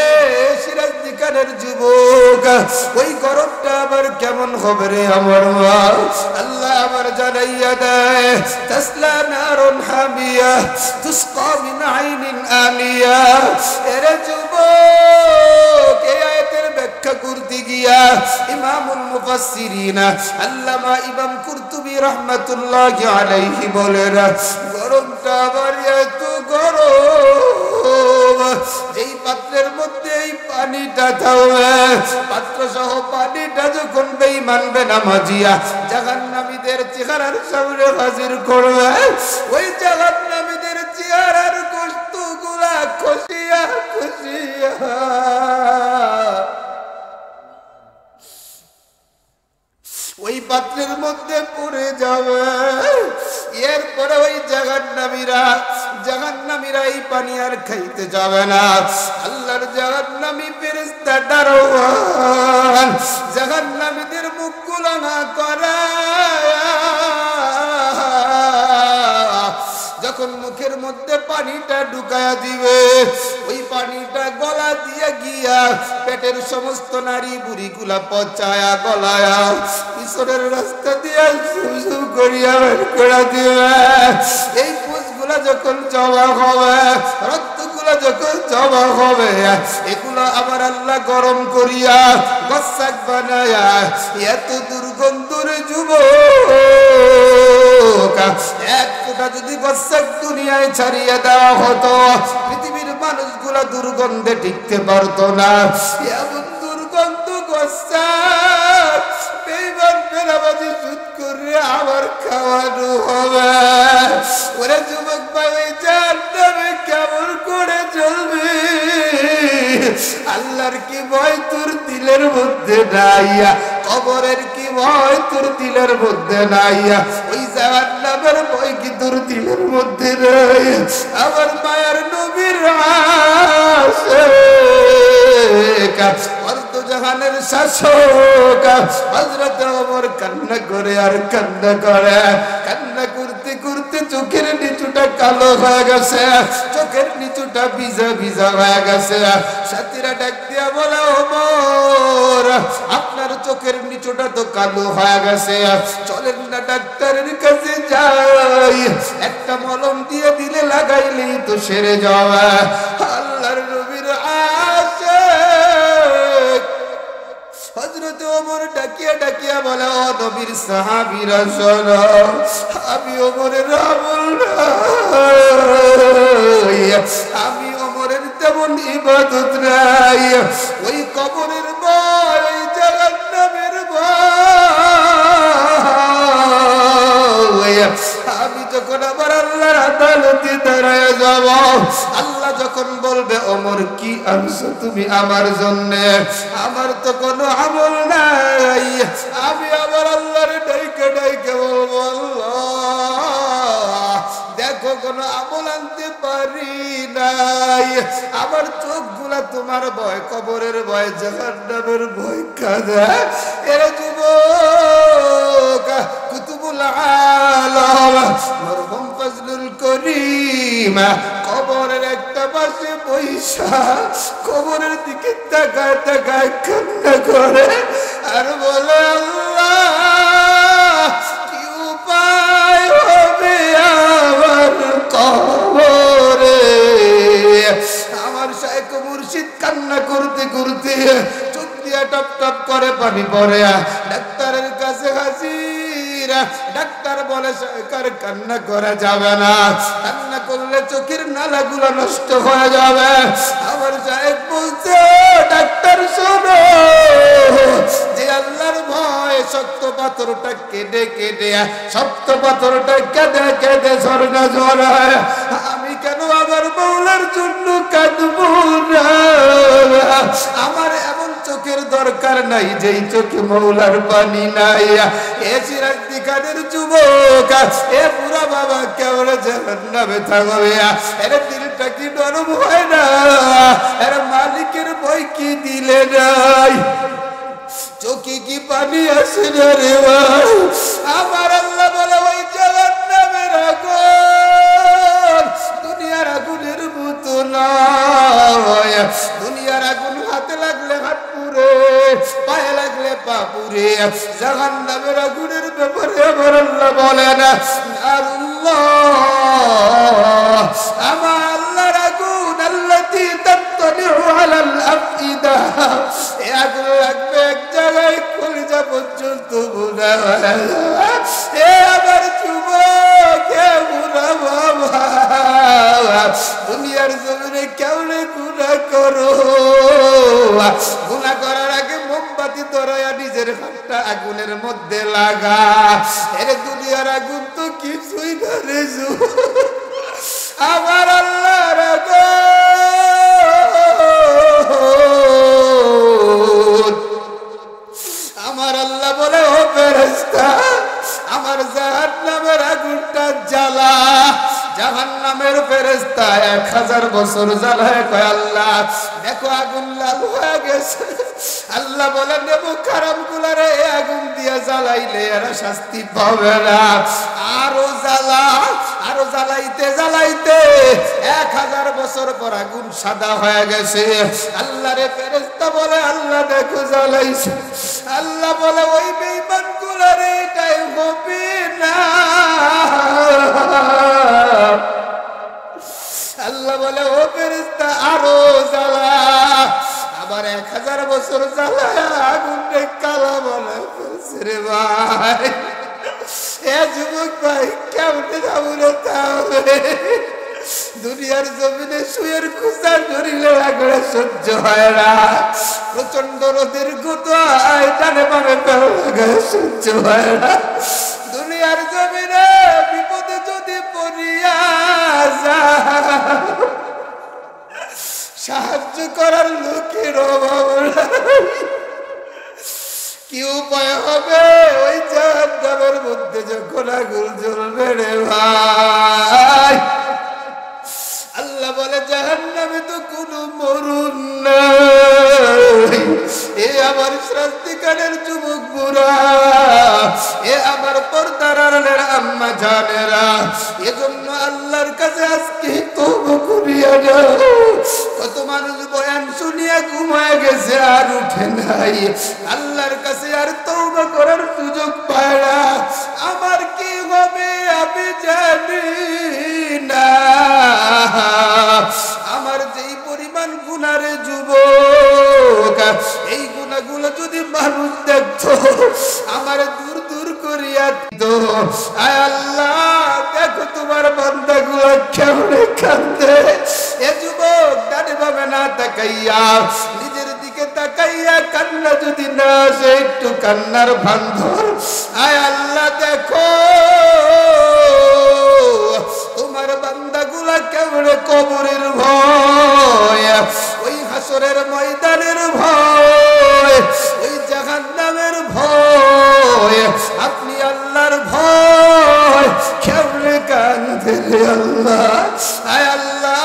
সিরাজদিকার দিনের যুবক ওই গরমটা আবার কেমন হবে রে আমার মা আল্লাহ আবার জানাইয়া দেয় তাসলা নারুন হামিয়া তুসকা মিন আইনিন আনিয়া এরে যুবক এই আয়াতের ব্যাখ্যা করতে গিয়া ইমামুল মুফাসসিরিন আল্লামা ইমাম কুরতুবী রাহমাতুল্লাহি আলাইহি বলেন গরমটা আবার এত গরম যেই পাত্রের মধ্যে এই পানিটা থাকবে পাত্র সহ পানিটা যখন বেঈমান বেনামাজিয়া জাহান্নামীদের চেহারার সামনে হাজির করবে ওই জাহান্নামীদের চেহারার গোশতগুলা খসিয়া খসিয়া ওই পাত্রের মধ্যে পড়ে যাবে এরপরে ওই জাহান্নামীরা এই পানি আর খাইতে যাবে না আল্লাহর জাহান্নামী ফেরেশতা দারোয়ান জাহান্নামীদের মুখগুলো না করা যখন মুখের মধ্যে পানিটা ঢুকায়া দিবে ওই পানিটা গলা দিয়ে গিয়া পেটের সমস্ত নারী বুড়িগুলা পচায়া গলায়া পিছনের রাস্তা দিয়ে সুসু করিয়া বের করে দিবে এই পুষগুলা যখন জমা হবে রক্তগুলা যখন জমা হবে এগুলো আবার আল্লাহ গরম করিয়া গোসাক বানায়া এত দুর্গন্ধর যুবক এক ফোঁটা যদি গোসাক দুনিয়ায় ছাড়িয়ে দেওয়া হতো পৃথিবীর মানুষগুলা দুর্গন্ধে টিকতে পারতো না এমন দুর্গন্ধ গোসাক বেঈমান বেনামাজি সুদ করে আবার খাওয়ানো হবে ওরে যুবক ভাই জাহান্নামে কেমন করে চলবে আল্লাহর কি ভয় তোর দিলের মধ্যে নাই কবরের কি ভয় তোর দিলের মধ্যে নাই ওই জাহান্নামের ভয় কি তোর দিলের মধ্যে নাই আমার মায়ের নবীর আশিক অর্ধ জাহানের শাসক হযরত ওমর কান্না করে আর কান্না করে কান্না করতে করতে চোখের নিচুটা কালো হয়ে গেছে চোখের নিচুটা ভিজা ভিজা হয়ে গেছে সাথীরা ডাক দিয়া বলে ওমর আপনার চোখের নিচুটা তো কালো হয়ে গেছে চলেন না ডাক্তারের কাছে যাই একটা মলম দিয়ে দিলে লাগাইলেই তো সেরে যাবে আল্লাহর নবীর আশিক হযরত ওমর ডাকিয়া ডাকিয়া বলে ও নবীর সাহাবীরা শোনো আমি ওমরের আমল নাই আমি ওমরের তেমন ইবাদত নাই ওই কবরের ভয় ওই জাহান্নামের ভয় আমি যখন আবার আল্লাহর আদালতে দাঁড়ায় যাব আল্লাহ যখন বলবে ওমর কি আনছো তুমি আমার জন্য আমার তো কোনো আমল নাই আমি আবার আল্লাহর ডাইকে ডাইকে বলবো আল্লাহ দেখো কোনো আমল আনতে পারি নাই আমার চোখগুলা তোমার ভয় কবরের ভয় জাহান্নামের ভয় কাঁদে এর যুবক কুতুবুল আলম মরহুম ফজলুল করিম কবরের একটা পাশে পয়সা কবরের দিকে তাকায় তাকায় কান্না করে আর বলে আল্লাহ কি উপায় হবে আমার কবরে আমার শাইখ মুর্শিদ কান্না করতে করতে চোখ দিয়া টপ টপ করে পানি পড়ে ডাক্তারের কাছে হাজির ডাক্তার বলে শাইখের কান্না করা যাবে না কান্না করলে চোখের নালাগুলো নষ্ট হয়ে যাবে আমার শাইখ বলছে ডাক্তার শোনো যে আল্লাহর ভয় শক্ত পাথরটা কেটে কেটে শক্ত পাথরটা কেটে কেটে ঝরনা ঝরায় আমি কেন আমার মৌলার জন্য কাঁদবো না আমার এমন চোখের দরকার নাই যেই চোখে মৌলার পানি নাই এ সিরাজদি খানের যুবক এ পুরা বাবা কেমন জাহান্নামে থাকবে এর দিলটা কি নরম হয় না এর মালিকের ভয় কি দিলে নাই চোখে কি পানি আসে না রে আমার আল্লাহ বলে ওই জাহান্নামের আগুন দুনিয়ার আগুনের মতো নয় দুনিয়ার আগুন হাতে লাগলে হাত পুরে জাহান্নামের আগুনের ব্যাপারে আমার আল্লাহ বলেন আল্লাহ আমার আল্লাহর আগুন আল্লাতী তাত্তালিউ আলাল আফইদা এ আগুন লাগবে এক জায়গায় কলিজা পর্যন্ত বুঝা এ আমার যুবক এ বুড়া বাবা দুনিয়ার জমিনে কেমনে গুনাহ করো গুনাহ করার আগে মোমবাতি ধরায়া নিজের হাতটা আগুনের মধ্যে লাগা এর দুনিয়ার আগুন তো কিছুই না রে আমার আল্লাহর আগুন আমার আল্লাহ বলে ও ফেরেশতা আমার জাহান্নামের আগুনটা জ্বালা জাহান্নামের ফেরেশতা 1000 বছর জ্বালায় কয় আল্লাহ দেখো আগুন লাল হয়ে গেছে আল্লাহ বলেন নেবু খারাপ গুলারে আগুন দিয়া জ্বালাইলে এরা শাস্তি পাবে না আরো জ্বালাইতে জ্বালাইতে 1000 বছর পর আগুন সাদা হয়ে গেছে আল্লাহ রে ফেরেশতা বলে আল্লাহ দেখো জ্বালাইছে আল্লাহ বলে ওই বেঈমান গুলারে এটাই হবে না আল্লাহ বলে ও ফেরেশতা আরো জ্বালা আবার 1000 বছর জ্বালায় আগুনটা কালা বলে ফেলছে রে ভাই এ যুবক ভাই কেমনে যাবো রে তাহলে দুনিয়ার জমিনে শুয়ের কুচা ধরিলে আগুনে সহ্য হয় না প্রচন্ড রোদের গোতায় টানে পাবে সহ্য হয় না দুনিয়ার জমিনে বিপদে যদি পড়িয়া যায় সাহায্য করার লোকের অভাব কি উপায় হবে ওই জাহান্নামের মধ্যে যখন আগুন জ্বলবে রে ভাই আল্লাহ বলে জাহান্নামে তো কোনো মরণ নাই এ আমার শাস্তিকারের যুবক বুড়া এ আমার পর্দার আড়ালের আম্মা জানেরা এজন্য আল্লাহর কাছে আজকে তওবা করিয়া যাও কত মানুষ বয়ান শুনিয়া ঘুমায় গেছে আর উঠে নাই আল্লাহর কাছে আর তওবা করার সুযোগ পায় না আমার কি হবে আমি জানি না আমার যেই পরিমাণ গুনারে যুবক এই গুনাহগুলো যদি মানুষ দেখতো আমার দূর দূর করিয়া দিত আয় আল্লাহ দেখো তোমার বান্দাগুলো কেমনে কাঁদে এ যুবক ডানে বামে না তাকাইয়া নিজের দিকে তাকাইয়া কান্না যদি না আসে একটু কান্নার ভান ধর আয় আল্লাহ দেখো তোমার বান্দাগুলা কেমনে কবরের ভয় ওই হাসরের ময়দানের ভয় ওই জাহান্নামের ভয় আপনি আল্লাহর ভয় কেমনে কাঁদে রে আল্লাহ আয় আল্লাহ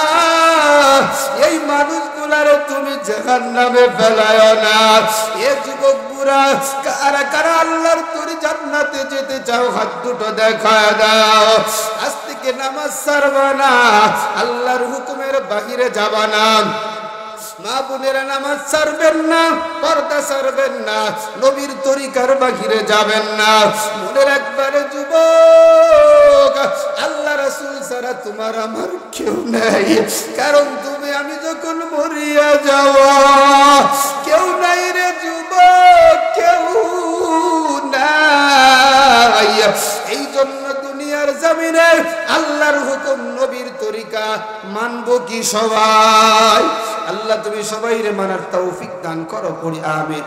এই মানুষগুলারে তুমি জাহান্নামে ফেলায় না এ যুবক বুড়া কারা কারা আল্লাহর তোর জান্নাতে যেতে চাও হাত দুটো দেখায় দাও আজ থেকে নামাজ ছাড়বা না আল্লাহর হুকুমের বাহিরে যাবা না মা বোনেরা নামাজ ছাড়বেন না পর্দা ছাড়বেন না নবীর তরিকার বাহিরে যাবেন না মনে রাখবারে যুবক আল্লাহ রাসূল ছাড়া তোমার আমার কেউ নেই কারণ তুমি আমি যখন মরিয়া যাওয়া কেউ নাই রে যুবক কেউ নাই এই জন্য দুনিয়ার জমিনে আল্লাহর হুকুম নবীর তরিকা মানবো কি সবাই আল্লাহ তুমি সবাইরে মানার তৌফিক দান করো পড়ি আমিন।